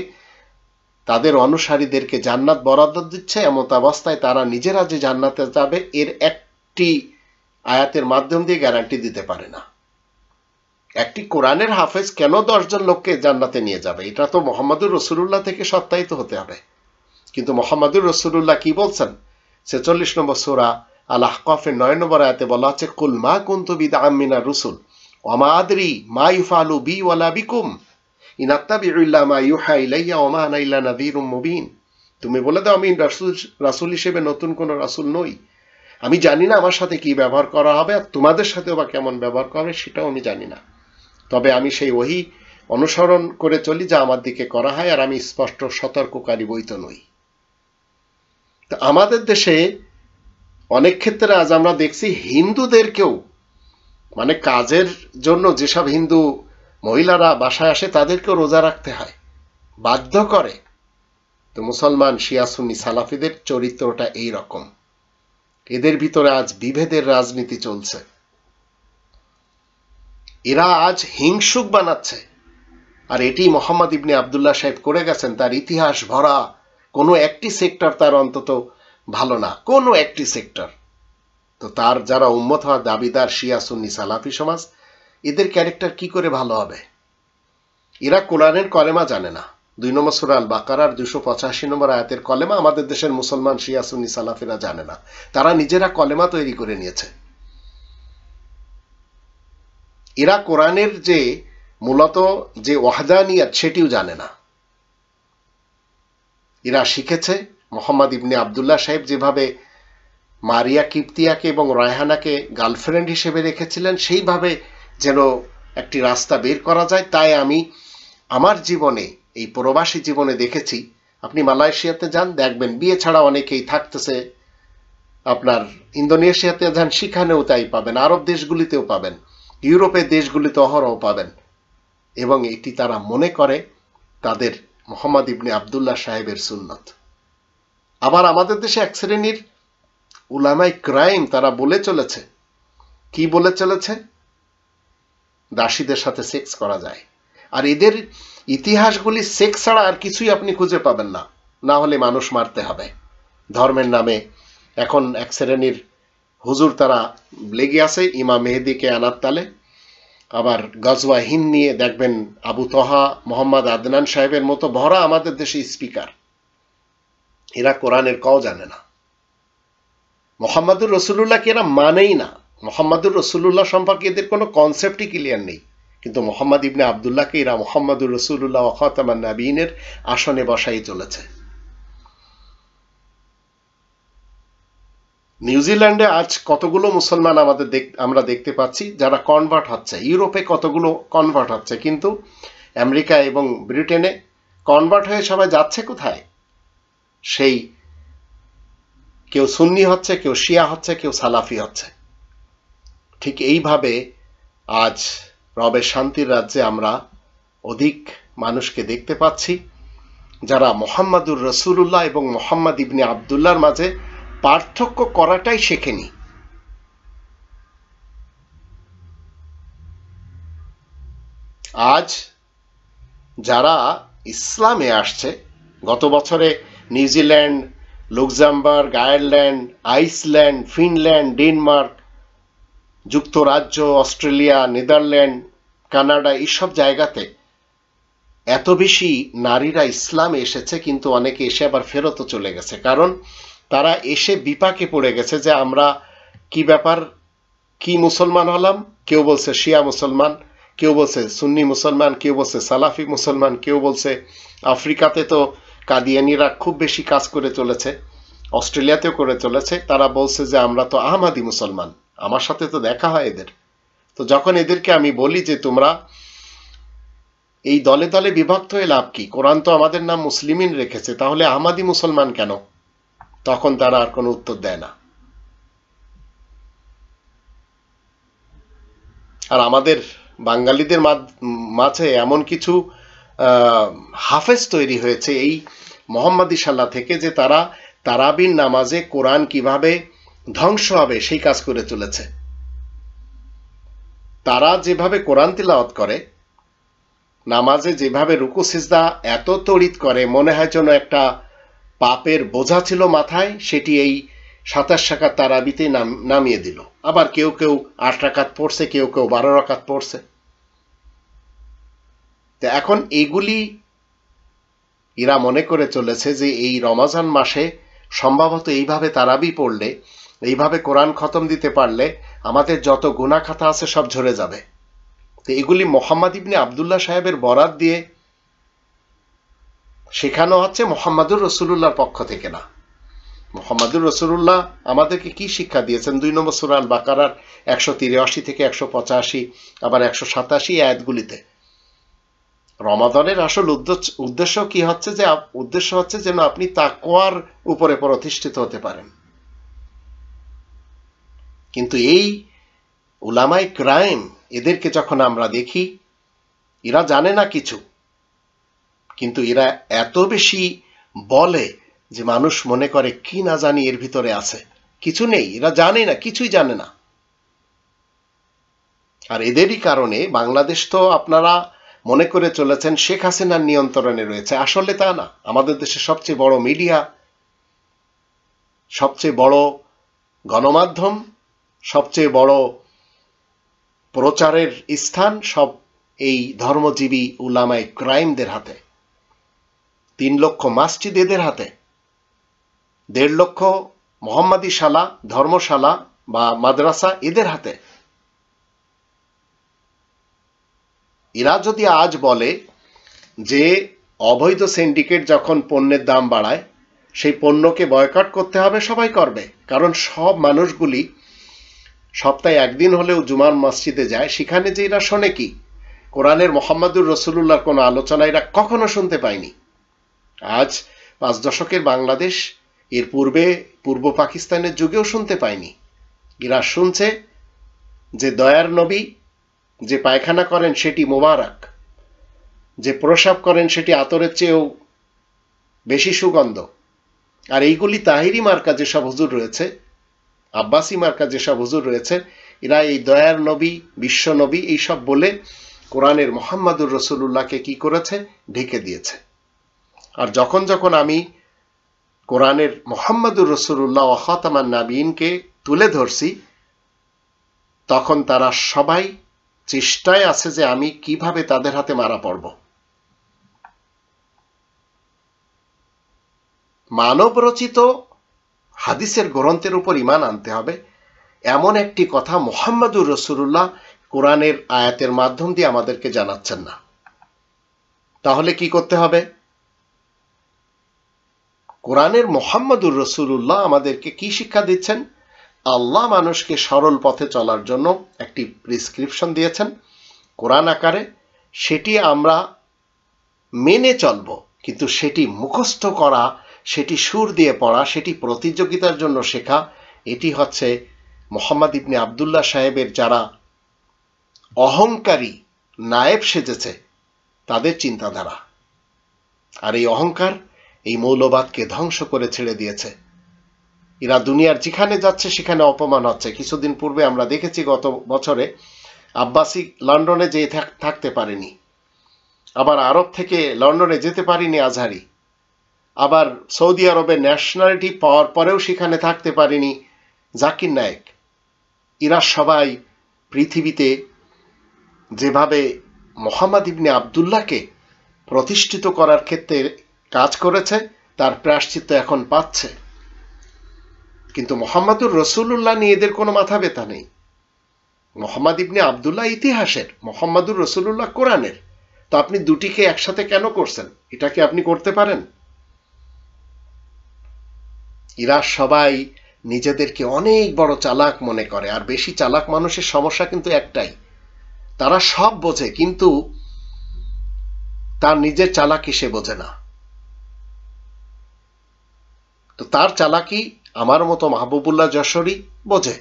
তাদের অনুসারীদেরকে জান্নাত বরাদ্দ দিচ্ছে। এমত অবস্থায় তারা নিজেরা যে জান্নাতে যাবে এর একটি আয়াতের মাধ্যম দিয়ে গ্যারান্টি দিতে পারে না। একটি কোরআনের হাফেজ কেন 10 জন লোককে জান্নাতে নিয়ে যাবে? এটা তো মুহাম্মদুর রাসূলুল্লাহ থেকে সত্যায়িত হতে হবে। কিন্তু মুহাম্মদুর রাসূলুল্লাহ কি বলছেন? 46 নম্বর সূরা আল আহকাফের 9 নম্বর আয়াতে বলা আছে, কুল মা কুনতু বিদআম মিনার রুসুল ওয়া মা আদরি মা ইউফালু বি ওয়ালা বিকুম ইন আত্তাবিউ ইল্লা মা ইউহা ইলাইয়া ওয়া মা আনা ইল্লা নাযীরুম মুবিন। তুমি বলে দাও, আমি রাসূল হিসেবে নতুন কোন রাসূল নই। আমি জানি না আমার সাথে কি ব্যবহার করা হবে, আর তোমাদের সাথেও বা কেমন ব্যবহার করে সেটাও আমি জানি না। তবে আমি সেই ওহী অনুসরণ করে চলি যা আমার দিকে করা হয়, আর আমি স্পষ্ট সতর্ককারী বই তো নই। তো আমাদের দেশে অনেক ক্ষেত্রে আজ আমরা দেখছি হিন্দুদেরকেও, মানে কাজের জন্য যেসব হিন্দু মহিলারা বাসায় আসে তাদেরকেও রোজা রাখতে হয়, বাধ্য করে। তো মুসলমান শিয়া সুন্নি সালাফিদের চরিত্রটা এই রকম। এদের ভিতরে আজ বিভেদের রাজনীতি চলছে। এরা আজ হিংসুক বানাচ্ছে, আর এটি মোহাম্মদ ইবনে আবদুল্লাহ সাহেব করে গেছেন। তার ইতিহাস ভরা, কোনো একটি সেক্টর তার অন্তত ভালো না, কোনো একটি সেক্টর। তো তার যারা উম্মত হওয়ার দাবিদার শিয়া সুন্নি সালাফি সমাজ, এদের ক্যারেক্টার কি করে ভালো হবে? এরা কোরআনের কলেমা জানে না। 2 নম্বর সূরা আল বাকারার 285 নম্বর আয়াতের কলেমা আমাদের দেশের মুসলমান শিয়া সুন্নি সালাফিরা জানে না। তারা নিজেরা কলেমা তৈরি করে নিয়েছে। এরা কোরআনের যে মূলত যে ওয়াহদানিয়াত সেটিও জানে না। এরা শিখেছে মোহাম্মদ ইবনে আবদুল্লাহ সাহেব যেভাবে মারিয়া কিপ্তিয়াকে এবং রায়হানাকে গার্লফ্রেন্ড হিসেবে রেখেছিলেন, সেইভাবে যেন একটি রাস্তা বের করা যায়। তাই আমি আমার জীবনে, এই প্রবাসী জীবনে দেখেছি, আপনি মালয়েশিয়াতে যান, দেখবেন বিয়ে ছাড়া অনেকেই থাকতেছে। আপনার ইন্দোনেশিয়াতে যান, সেখানেও তাই পাবেন। আরব দেশগুলিতেও পাবেন, ইউরোপের দেশগুলিতে অহরহ পাবেন। এবং এটি তারা মনে করে তাদের মোহাম্মদ ইবনে আবদুল্লাহ সাহেবের সুন্নত। আবার আমাদের দেশে এক শ্রেণীর উলামাই ক্রাইম তারা বলে চলেছে, কি বলে চলেছে? দাসীদের সাথে সেক্স করা যায়। আর এদের ইতিহাসগুলি সেক্স ছাড়া আর কিছুই আপনি খুঁজে পাবেন না। না হলে মানুষ মারতে হবে ধর্মের নামে। এখন এক শ্রেণীর হুজুর তারা লেগে আছে ইমাম মেহেদিকে আনার তালে। আবার গজওয়া হিন্দ নিয়ে দেখবেন আবু তহা, মোহাম্মদ আদনান সাহেবের মতো ভরা আমাদের দেশে স্পিকার। এরা কোরআনের কও জানে না। মোহাম্মদুর রসুল্লাহকে এরা মানেই না। মোহাম্মদুর রসুল্লাহ সম্পর্কে এদের কোনো কনসেপ্টই ক্লিয়ার নেই। কিন্তু মোহাম্মদ ইবনে আবদুল্লাহকে এরা মোহাম্মদুর রসুল্লাহ ওয়া খাতামান নাবিয়িনের আসনে বসাই চলেছে। নিউজিল্যান্ডে আজ কতগুলো মুসলমান আমরা দেখতে পাচ্ছি যারা কনভার্ট হচ্ছে। ইউরোপে কতগুলো কনভার্ট হচ্ছে, কিন্তু আমেরিকা এবং ব্রিটেনে কনভার্ট হয়ে সবাই যাচ্ছে কোথায়? সেই কেউ সুন্নি হচ্ছে, কেউ শিয়া হচ্ছে, কেউ সালাফি হচ্ছে। ঠিক এইভাবে আজ রবের শান্তির রাজ্যে আমরা অধিক মানুষকে দেখতে পাচ্ছি যারা মোহাম্মদুর রসুল্লাহ এবং মোহাম্মদ ইবনে আবদুল্লাহর মাঝে পার্থক্য করাটাই শেখেনি। আজ যারা ইসলামে আসছে, গত বছরে New Zealand, Luxembourg, Ireland, Iceland, Finland, Denmark, যুক্তরাজ্য, অস্ট্রেলিয়া, নেদারল্যান্ড, কানাডা, এইসব জায়গাতে এত বেশি নারীরা ইসলামে এসেছে, কিন্তু অনেকে এসে আবার ফেরতও চলে গেছে। কারণ তারা এসে বিপাকে পড়ে গেছে যে আমরা কি ব্যাপার, কি মুসলমান হলাম। কেউ বলছে শিয়া মুসলমান, কেউ বলছে সুন্নি মুসলমান, কেউ বলছে সালাফি মুসলমান, কেউ বলছে আফ্রিকাতে তো কাদিয়ানিরা খুব বেশি কাজ করে চলেছে, অস্ট্রেলিয়াতেও করে চলেছে। তারা বলছে যে আমরা তো আহমাদি মুসলমান। আমার সাথে তো দেখা হয় এদের। তো যখন এদেরকে আমি বলি যে তোমরা এই দলে দলে বিভক্ত হয়ে লাভ কি, কোরআন তো আমাদের নাম মুসলিমিন রেখেছে, তাহলে আহমাদি মুসলমান কেন? তখন তারা আর কোনো উত্তর দেয় না। আর আমাদের বাঙালিদের মাঝে এমন কিছু হাফেজ তৈরি হয়েছে এই মোহাম্মদী সাল্লাহ থেকে, যে তারা তারাবির নামাজে কোরআন কিভাবে ধ্বংস হবে সেই কাজ করে চলেছে। তারা যেভাবে কোরআন তিলাওয়াত করে, নামাজে যেভাবে রুকু সিজদা এত তড়িৎ করে, মনে হয় যেন একটা পাপের বোঝা ছিল মাথায়, সেটি এই 27 রাকাত তারাবিতে নামিয়ে দিল। আবার কেউ কেউ 8 রাকাত পড়ছে, কেউ কেউ 12 রাকাত পড়ছে। তো এখন এগুলি এরা মনে করে চলেছে যে এই রমজান মাসে সম্ভবত এইভাবে তারাবি পড়লে, এইভাবে কোরআন খতম দিতে পারলে আমাদের যত গুনাহ খাতা আছে সব ঝরে যাবে। তো এগুলি মোহাম্মদ ইবনে আবদুল্লাহ সাহেবের বরাত দিয়ে শেখানো হচ্ছে, মোহাম্মদুর রসুলুল্লাহর পক্ষ থেকে না। মোহাম্মদুর রসুলুল্লাহ আমাদেরকে কি শিক্ষা দিয়েছেন? 2 নম্বর সূরা আল বাকারার 183 থেকে 185 আবার 187 আয়াতগুলিতে। রমাদানের আসল উদ্দেশ্য কি হচ্ছে? যে উদ্দেশ্য হচ্ছে যেন আপনি তাকওয়ার উপরে প্রতিষ্ঠিত হতে পারেন। কিন্তু এই উলামায়ে কেরাম এদেরকে যখন আমরা দেখি, এরা জানে না কিছু, কিন্তু এরা এত বেশি বলে যে মানুষ মনে করে কি না জানি এর ভিতরে আছে। কিছু নেই, এরা জানে না, কিছুই জানে না। আর এদেরই কারণে বাংলাদেশ তো আপনারা মনে করে চলেছেন শেখ হাসিনার নিয়ন্ত্রণে রয়েছে। আসলে তা না। আমাদের দেশের সবচেয়ে বড় মিডিয়া, সবচেয়ে বড় গণমাধ্যম, সবচেয়ে বড় প্রচারের স্থান সব এই ধর্মজীবী উলামায়ে কেরামদের হাতে। 3 লক্ষ মসজিদ এদের হাতে, 1.5 লক্ষ মোহাম্মদী শালা, ধর্মশালা বা মাদ্রাসা এদের হাতে। এরা যদি আজ বলে যে অবৈধ সিন্ডিকেট যখন পণ্যের দাম বাড়ায় সেই পণ্যকে বয়কট করতে হবে, সবাই করবে। কারণ সব মানুষগুলি সপ্তাহে একদিন হলেও জুমার মসজিদে যায়, সেখানে যে এরা শোনে কি? কোরআনের মোহাম্মদুর রসুলুল্লাহর কোনো আলোচনা এরা কখনো শুনতে পায়নি। আজ 5 দশকের বাংলাদেশ, এর পূর্বে পূর্ব পাকিস্তানের যুগেও শুনতে পায়নি। এরা শুনছে যে দয়ার নবী যে পায়খানা করেন সেটি মোবারক, যে প্রসাব করেন সেটি আতরের চেয়েও বেশি সুগন্ধ। আর এইগুলি তাহিরি মার্কা যেসব হুজুর রয়েছে, আব্বাসী মার্কা যেসব হুজুর রয়েছে, এরা এই দয়ার নবী, বিশ্ব নবী এইসব বলে কোরআনের মোহাম্মদুর রসুলুল্লাহকে কি করেছে? ঢেকে দিয়েছে। আর যখন যখন আমি কোরআনের মোহাম্মদুর রসুলুল্লাহ ওয়া খাতামান নাবিয়িনকে তুলে ধরছি, তখন তারা সবাই চেষ্টায় আছে যে আমি কিভাবে তাদের হাতে মারা পড়ব। মানব রচিত হাদিসের গ্রন্থের উপর ঈমান আনতে হবে, এমন একটি কথা মুহাম্মদুর রাসূলুল্লাহ কোরআনের আয়াতের মাধ্যম দিয়ে আমাদেরকে জানাচ্ছেন না। তাহলে কি করতে হবে? কোরআনের মুহাম্মদুর রাসূলুল্লাহ আমাদেরকে কি শিক্ষা দিচ্ছেন? আল্লাহ মানুষকে সরল পথে চলার জন্য একটি প্রেসক্রিপশন দিয়েছেন কোরআন আকারে, সেটি আমরা মেনে চলব। কিন্তু সেটি মুখস্থ করা, সেটি সুর দিয়ে পড়া, সেটি প্রতিযোগিতার জন্য শেখা, এটি হচ্ছে মোহাম্মদ ইবনে আবদুল্লাহ সাহেবের যারা অহংকারী নায়েব সেজেছে তাদের চিন্তাধারা। আর এই অহংকার এই মৌলবাদকে ধ্বংস করে ছেড়ে দিয়েছে। এরা দুনিয়ার যেখানে যাচ্ছে সেখানে অপমান হচ্ছে। কিছুদিন পূর্বে আমরা দেখেছি গত বছরে আব্বাসী লন্ডনে যেয়ে থাকতে পারেনি, আবার আরব থেকে লন্ডনে যেতে পারেনি আজহারি, আবার সৌদি আরবের ন্যাশনালিটি পাওয়ার পরেও সেখানে থাকতে পারেনি জাকির নায়েক। এরা সবাই পৃথিবীতে যেভাবে মোহাম্মদ ইবনে আবদুল্লাহকে প্রতিষ্ঠিত করার ক্ষেত্রে কাজ করেছে তার প্রায়শ্চিত্ত এখন পাচ্ছে। কিন্তু মোহাম্মদুর রসুলুল্লাহ নিয়ে এদের কোনো মাথা ব্যথা নেই। মোহাম্মদ ইবনে আবদুল্লাহ ইতিহাসের, মোহাম্মদুর রসুলুল্লাহ কোরআনের। তো আপনি দুটিকে একসাথে কেন করছেন? এটা কি আপনি করতে পারেন? এরা সবাই নিজেদেরকে অনেক বড় চালাক মনে করে। আর বেশি চালাক মানুষের সমস্যা কিন্তু একটাই, তারা সব বোঝে কিন্তু তার নিজের চালাকি সে বোঝে না। তো তার চালাকি আমার মতো মাহবুবুল্লাহ যশোরী বোঝে।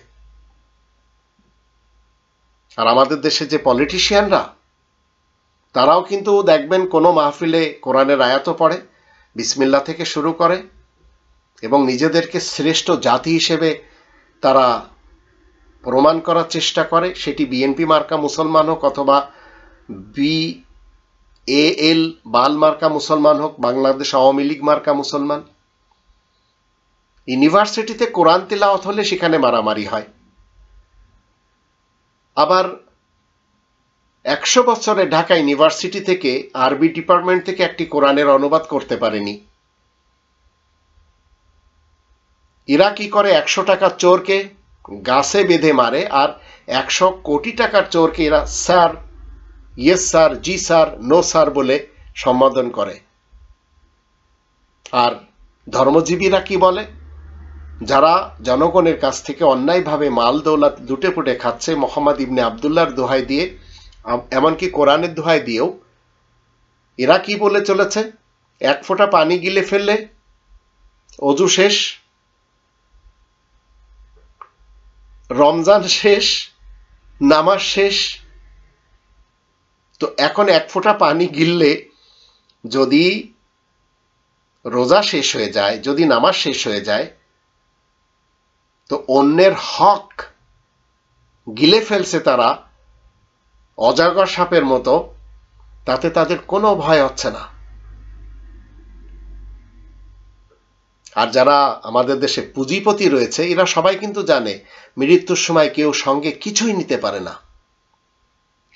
আর আমাদের দেশে যে পলিটিশিয়ানরা, তারাও কিন্তু দেখবেন কোনো মাহফিলে কোরআনের আয়াতও পড়ে, বিসমিল্লাহ থেকে শুরু করে, এবং নিজেদেরকে শ্রেষ্ঠ জাতি হিসেবে তারা প্রমাণ করার চেষ্টা করে। সেটি বিএনপি মার্কা মুসলমান হোক অথবা BAL বাল মার্কা মুসলমান হোক, বাংলাদেশ আওয়ামী লীগ মার্কা মুসলমান। ইউনিভার্সিটিতে কোরআন তিলাওয়াত হলে সেখানে মারামারি হয়। আবার 100 বছরে ঢাকা ইউনিভার্সিটি থেকে আরবি ডিপার্টমেন্ট থেকে একটি কোরআনের অনুবাদ করতে পারেনি। এরা কি করে, 100 টাকার চোরকে গাছে বেঁধে মারে, আর 100 কোটি টাকার চোরকে এরা স্যার, ইয়েস স্যার, জি স্যার, নো স্যার বলে সম্বোধন করে। আর ধর্মজীবীরা কি বলে, যারা জনগণের কাছ থেকে অন্যায়ভাবে মাল দৌলত লুটে পুটে খাচ্ছে মোহাম্মদ ইবনে আবদুল্লাহর দোহাই দিয়ে, এমনকি কোরআনের দোহাই দিয়েও, এরা কি বলে চলেছে, 1 ফোঁটা পানি গিলে ফেললে অজু শেষ, রমজান শেষ, নামাজ শেষ। তো এখন 1 ফোঁটা পানি গিললে যদি রোজা শেষ হয়ে যায়, যদি নামাজ শেষ হয়ে যায়, তো অন্যের হক গিলে ফেলছে তারা অজগর সাপের মতো, তাতে তাদের কোনো ভয় হচ্ছে না। আর যারা আমাদের দেশে পুঁজিপতি রয়েছে, এরা সবাই কিন্তু জানে মৃত্যুর সময় কেউ সঙ্গে কিছুই নিতে পারে না।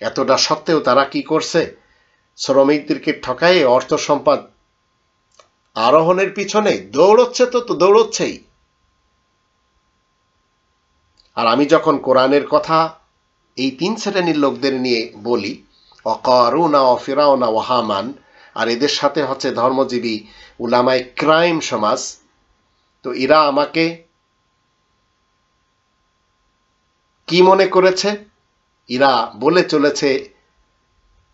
এতটা সত্ত্বেও তারা কি করছে, শ্রমিকদেরকে ঠকাইয়ে অর্থ সম্পদ আরোহণের পিছনে দৌড়চ্ছে, তো দৌড়চ্ছেই। আর আমি যখন কোরআনের কথা এই 3 শ্রেণীর লোকদের নিয়ে বলি, অকারুনা ও ফিরাউনা ও হামান, আর এদের সাথে হচ্ছে ধর্মজীবী উলামায়ে ক্রাইম সমাজ, তো এরা আমাকে কি মনে করেছে, এরা বলে চলেছে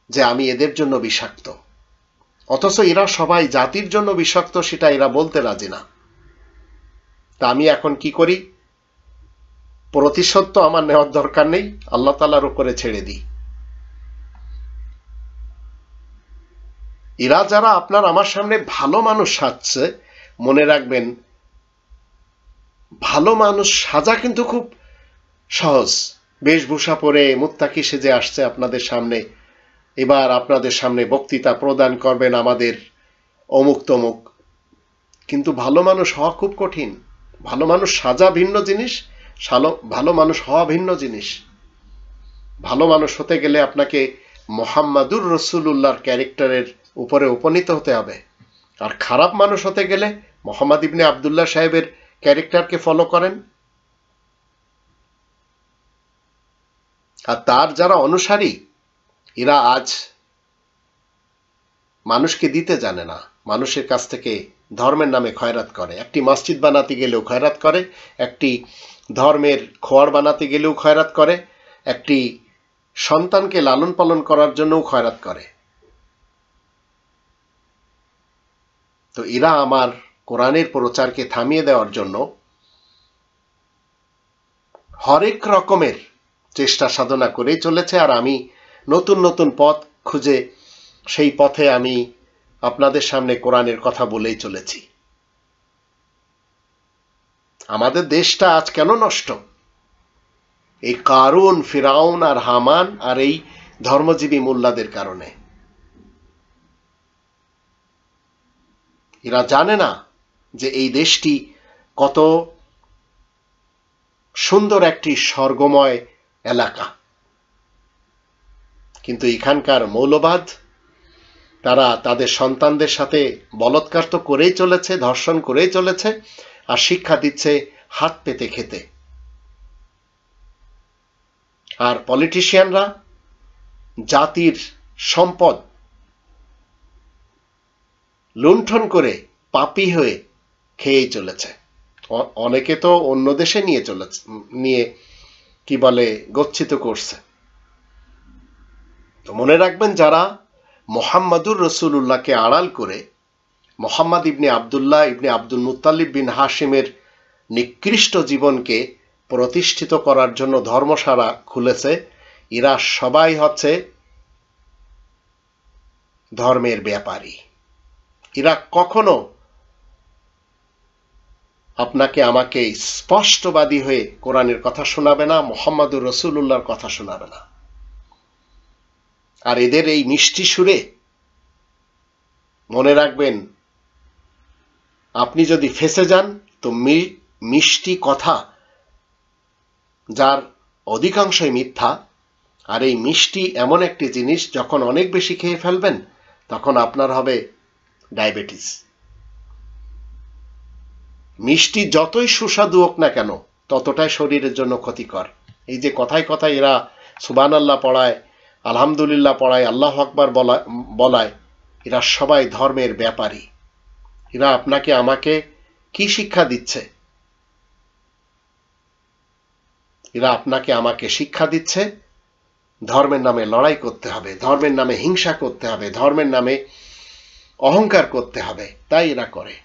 যে আমি এদের জন্য বিষাক্ত, অথচ এরা সবাই জাতির জন্য বিষাক্ত, সেটা এরা বলতে রাজি না। তা আমি এখন কি করি, প্রতিশোধ তো আমার নেওয়ার দরকার নেই, আল্লাহ তাআলার উপরে ছেড়ে দিই। এরা যারা আপনার আমার সামনে ভালো মানুষ সাজছে, মনে রাখবেন ভালো মানুষ সাজা কিন্তু খুব সহজ। বেশভূষা পরে মুত্তাকি সেজে আসছে আপনাদের সামনে, এবার আপনাদের সামনে বক্তৃতা প্রদান করবেন আমাদের অমুক তমুক, কিন্তু ভালো মানুষ হওয়া খুব কঠিন। ভালো মানুষ সাজা ভিন্ন জিনিস, ভালো মানুষ হওয়া ভিন্ন জিনিস। ভালো মানুষ হতে গেলে আপনাকে মুহাম্মাদুর রাসূলুল্লাহর ক্যারেক্টারের উপরে উপনীত হতে হবে, আর খারাপ মানুষ হতে গেলে মোহাম্মদ ইবনে আবদুল্লাহ সাহেবের ক্যারেক্টারকে ফলো করেন। আর তার যারা অনুসারী, এরা আজ মানুষকে দিতে জানে না, মানুষের কাছ থেকে ধর্মের নামে খয়রাত করে। একটি মসজিদ বানাতে গেলেও খয়রাত করে, একটি ধর্মের খোয়ার বানাতে গেলেও খয়রাত করে, একটি সন্তানকে লালন পালন করার জন্যও খয়রাত করে। তো এরা আমার কোরআনের প্রচারকে থামিয়ে দেওয়ার জন্য হরেক রকমের চেষ্টা সাধনা করেই চলেছে। আর আমি নতুন নতুন পথ খুঁজে সেই পথে আমি আপনাদের সামনে কোরআনের কথা বলেই চলেছি। আমাদের দেশটা আজ কেন নষ্ট? এই কারুন, ফিরাউন আর হামান আর এই ধর্মজীবী মোল্লাদের কারণে। এরা জানে না যে এই দেশটি কত সুন্দর একটি স্বর্গময় এলাকা, কিন্তু এখানকার মৌলবাদ, তারা তাদের সন্তানদের সাথে বলৎকার তো করেই চলেছে, ধর্ষণ করেই চলেছে, আর শিক্ষা দিচ্ছে হাত পেতে খেতে। আর পলিটিশিয়ানরা জাতির সম্পদ লুণ্ঠন করে পাপী হয়ে খেয়েই চলেছে। অনেকে তো অন্য দেশে নিয়ে কি বলে গচ্ছিত করছে। তো মনে রাখবেন, যারা মুহাম্মাদুর রাসূলুল্লাহকে আড়াল করে মুহাম্মদ ইবনে আবদুল্লাহ ইবনে আব্দুল মুত্তালিব বিন হাশিমের নিকৃষ্ট জীবনকে প্রতিষ্ঠিত করার জন্য ধর্মশালা খুলেছে, এরা সবাই হচ্ছে ধর্মের ব্যাপারী। এরা কখনো আপনাকে আমাকে স্পষ্টবাদী হয়ে কোরআনের কথা শোনাবে না, মুহাম্মাদুর রাসূলুল্লাহর কথা শোনাবে না। আর এদের এই মিষ্টি সুরে মনে রাখবেন, আপনি যদি ফেঁসে যান তো মিষ্টি কথা, যার অধিকাংশই মিথ্যা, আর এই মিষ্টি এমন একটি জিনিস, যখন অনেক বেশি খেয়ে ফেলবেন তখন আপনার হবে ডায়াবেটিস। মিষ্টি যতই সুস্বাদু হোক না কেন ততটাই শরীরের জন্য ক্ষতিকর। এই যে কথায় কথায় এরা সুবহানাল্লাহ পড়ায়, আলহামদুলিল্লাহ পড়ায়, আল্লাহু আকবার বলায়, এরা সবাই ধর্মের ব্যাপারী। এরা আপনাকে আমাকে কি শিক্ষা দিচ্ছে? এরা আপনাকে আমাকে শিক্ষা দিচ্ছে ধর্মের নামে লড়াই করতে হবে, ধর্মের নামে হিংসা করতে হবে, ধর্মের নামে অহংকার করতে হবে। তাই এরা করে।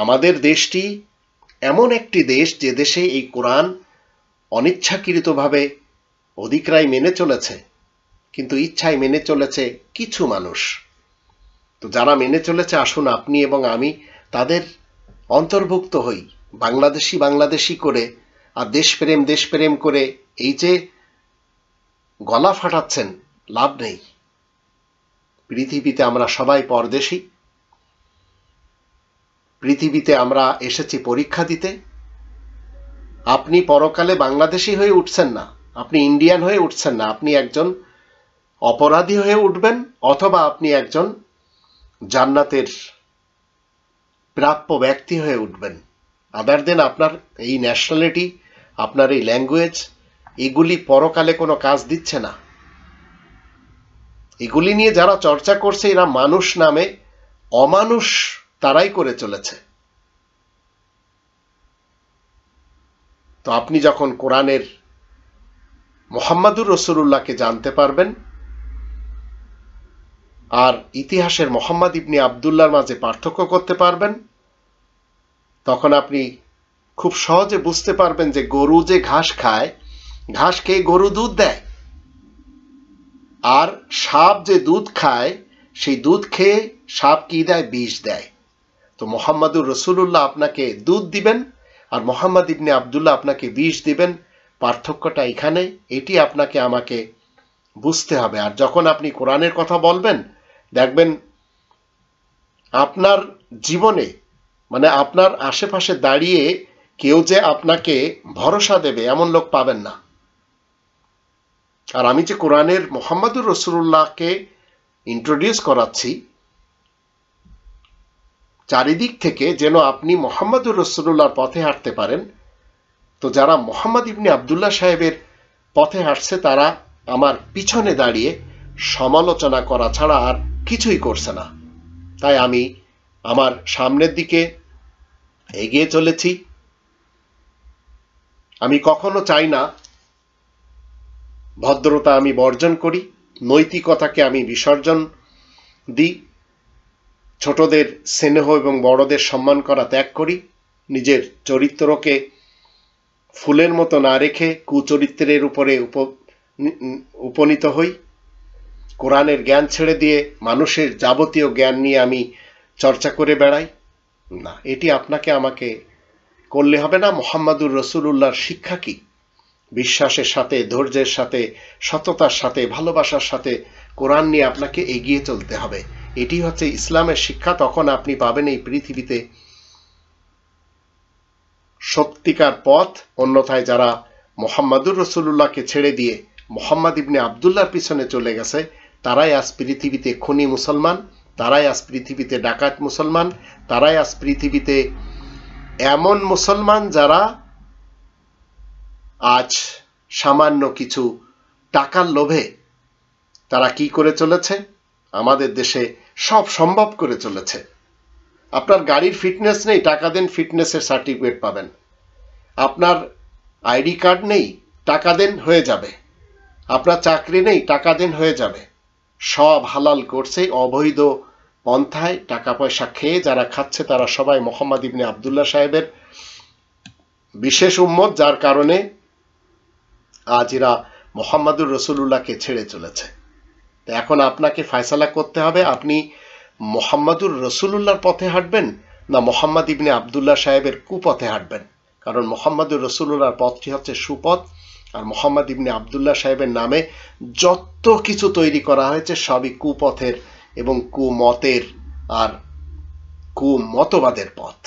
আমাদের দেশটি এমন একটি দেশ যে দেশে এই কোরআন অনিচ্ছাকৃতভাবে অধিকরাই মেনে চলেছে, কিন্তু ইচ্ছায় মেনে চলেছে কিছু মানুষ। তো যারা মেনে চলেছে, আসুন আপনি এবং আমি তাদের অন্তর্ভুক্ত হই, বাংলাদেশি বাংলাদেশি করে, আর দেশপ্রেম দেশপ্রেম করে এই যে গলা ফাটাচ্ছেন, লাভ নেই। পৃথিবীতে আমরা সবাই পরদেশী, পৃথিবীতে আমরা এসেছি পরীক্ষা দিতে। আপনি পরকালে বাংলাদেশি হয়ে উঠছেন না, আপনি ইন্ডিয়ান হয়ে উঠছেন না, আপনি একজন অপরাধী হয়ে উঠবেন, অথবা আপনি একজন জান্নাতের প্রাপ্য ব্যক্তি হয়ে উঠবেন। আদার দেন আপনার এই ন্যাশনালিটি, আপনার এই ল্যাঙ্গুয়েজ, এগুলি পরকালে কোনো কাজ দিচ্ছে না। এগুলি নিয়ে যারা চর্চা করছে এরা মানুষ নামে অমানুষ তারাই করে চলেছে। তো আপনি যখন কোরআনের মুহাম্মাদুর রাসূলুল্লাহকে জানতে পারবেন আর ইতিহাসের মুহাম্মদ ইবনে আব্দুল্লাহর মাঝে পার্থক্য করতে পারবেন, তখন আপনি খুব সহজে বুঝতে পারবেন যে গরু যে ঘাস খায়, ঘাস খেয়ে গরু দুধ দেয়, আর সাপ যে দুধ খায় সেই দুধ খেয়ে সাপ কি দেয়? বিষ দেয়। তো মুহাম্মাদুর রাসূলুল্লাহ আপনাকে দুধ দিবেন আর মুহাম্মদ ইবনে আব্দুল্লাহ আপনাকে বিষ দিবেন। পার্থক্যটা এখানে, এটি আপনাকে আমাকে বুঝতে হবে। আর যখন আপনি কোরআনের কথা বলবেন, দেখবেন আপনার জীবনে, মানে আপনার আশেপাশে দাঁড়িয়ে কেউ যে আপনাকে ভরসা দেবে এমন লোক পাবেন না। আর আমি যে কোরআনের মুহাম্মাদুর রাসূলুল্লাহকে ইন্ট্রোডিউস করাচ্ছি চারিদিক থেকে, যেন আপনি মুহাম্মাদুর রাসূলুল্লাহর পথে হাঁটতে পারেন। তো যারা মুহাম্মদ ইবনে আব্দুল্লাহ সাহেবের পথে হাঁটছে তারা আমার পিছনে দাঁড়িয়ে সমালোচনা করা ছাড়া আর কিছুই করছে না। তাই আমি আমার সামনের দিকে এগিয়ে চলেছি। আমি কখনো চাই না ভদ্রতা আমি বর্জন করি, নৈতিকতাকে আমি বিসর্জন দিই, ছোটদের স্নেহ এবং বড়দের সম্মান করা ত্যাগ করি, নিজের চরিত্রকে ফুলের মতো না রেখে কুচরিত্রের উপরে উপনীত হই, কোরআনের জ্ঞান ছেড়ে দিয়ে মানুষের যাবতীয় জ্ঞান নিয়ে আমি চর্চা করে বেড়াই না। এটি আপনাকে আমাকে করলে হবে না। মুহাম্মাদুর রাসূলুল্লাহর শিক্ষা কি? বিশ্বাসের সাথে, ধৈর্যের সাথে, সততার সাথে, ভালোবাসার সাথে কোরআন নিয়ে আপনাকে এগিয়ে চলতে হবে। এটি হচ্ছে ইসলামের শিক্ষা। তখন আপনি পাবেন এই পৃথিবীতে সত্যিকার পথ। অন্যথায় যারা মুহাম্মাদুর রাসূলুল্লাহকে ছেড়ে দিয়ে মুহাম্মদ ইবনে আব্দুল্লাহর পিছনে চলে গেছে, তারাই আজ পৃথিবীতে খুনি মুসলমান, তারাই আজ পৃথিবীতে ডাকাত মুসলমান, তারাই আজ পৃথিবীতে এমন মুসলমান যারা আজ সামান্য কিছু টাকার লোভে তারা কি করে চলেছে? আমাদের দেশে সব সম্ভব করে চলেছে। আপনার গাড়ির ফিটনেস নেই, টাকা দেন, ফিটনেসের সার্টিফিকেট পাবেন। আপনার আইডি কার্ড নেই, টাকা দেন, হয়ে যাবে। আপনার চাকরি নেই, টাকা দেন, হয়ে যাবে। সব হালাল করছে অবৈধ পন্থায় টাকা পয়সা খেয়ে। যারা খাচ্ছে তারা সবাই মুহাম্মদ ইবনে আব্দুল্লাহ সাহেবের বিশেষ উম্মত, যার কারণে আজ এরা মুহাম্মাদুর রাসূলুল্লাহকে ছেড়ে চলেছে। তো এখন আপনাকে ফয়সালা করতে হবে, আপনি মুহাম্মাদুর রাসূলুল্লাহর পথে হাঁটবেন না মুহাম্মদ ইবনে আব্দুল্লাহ সাহেবের কুপথে হাঁটবেন। কারণ মুহাম্মাদুর রাসূলুল্লাহর পথটি হচ্ছে সুপথ, আর মুহাম্মদ ইবনে আব্দুল্লাহ সাহেবের নামে যত কিছু তৈরি করা হয়েছে সবই কুপথের এবং কুমতের আর কুমতবাদের পথ।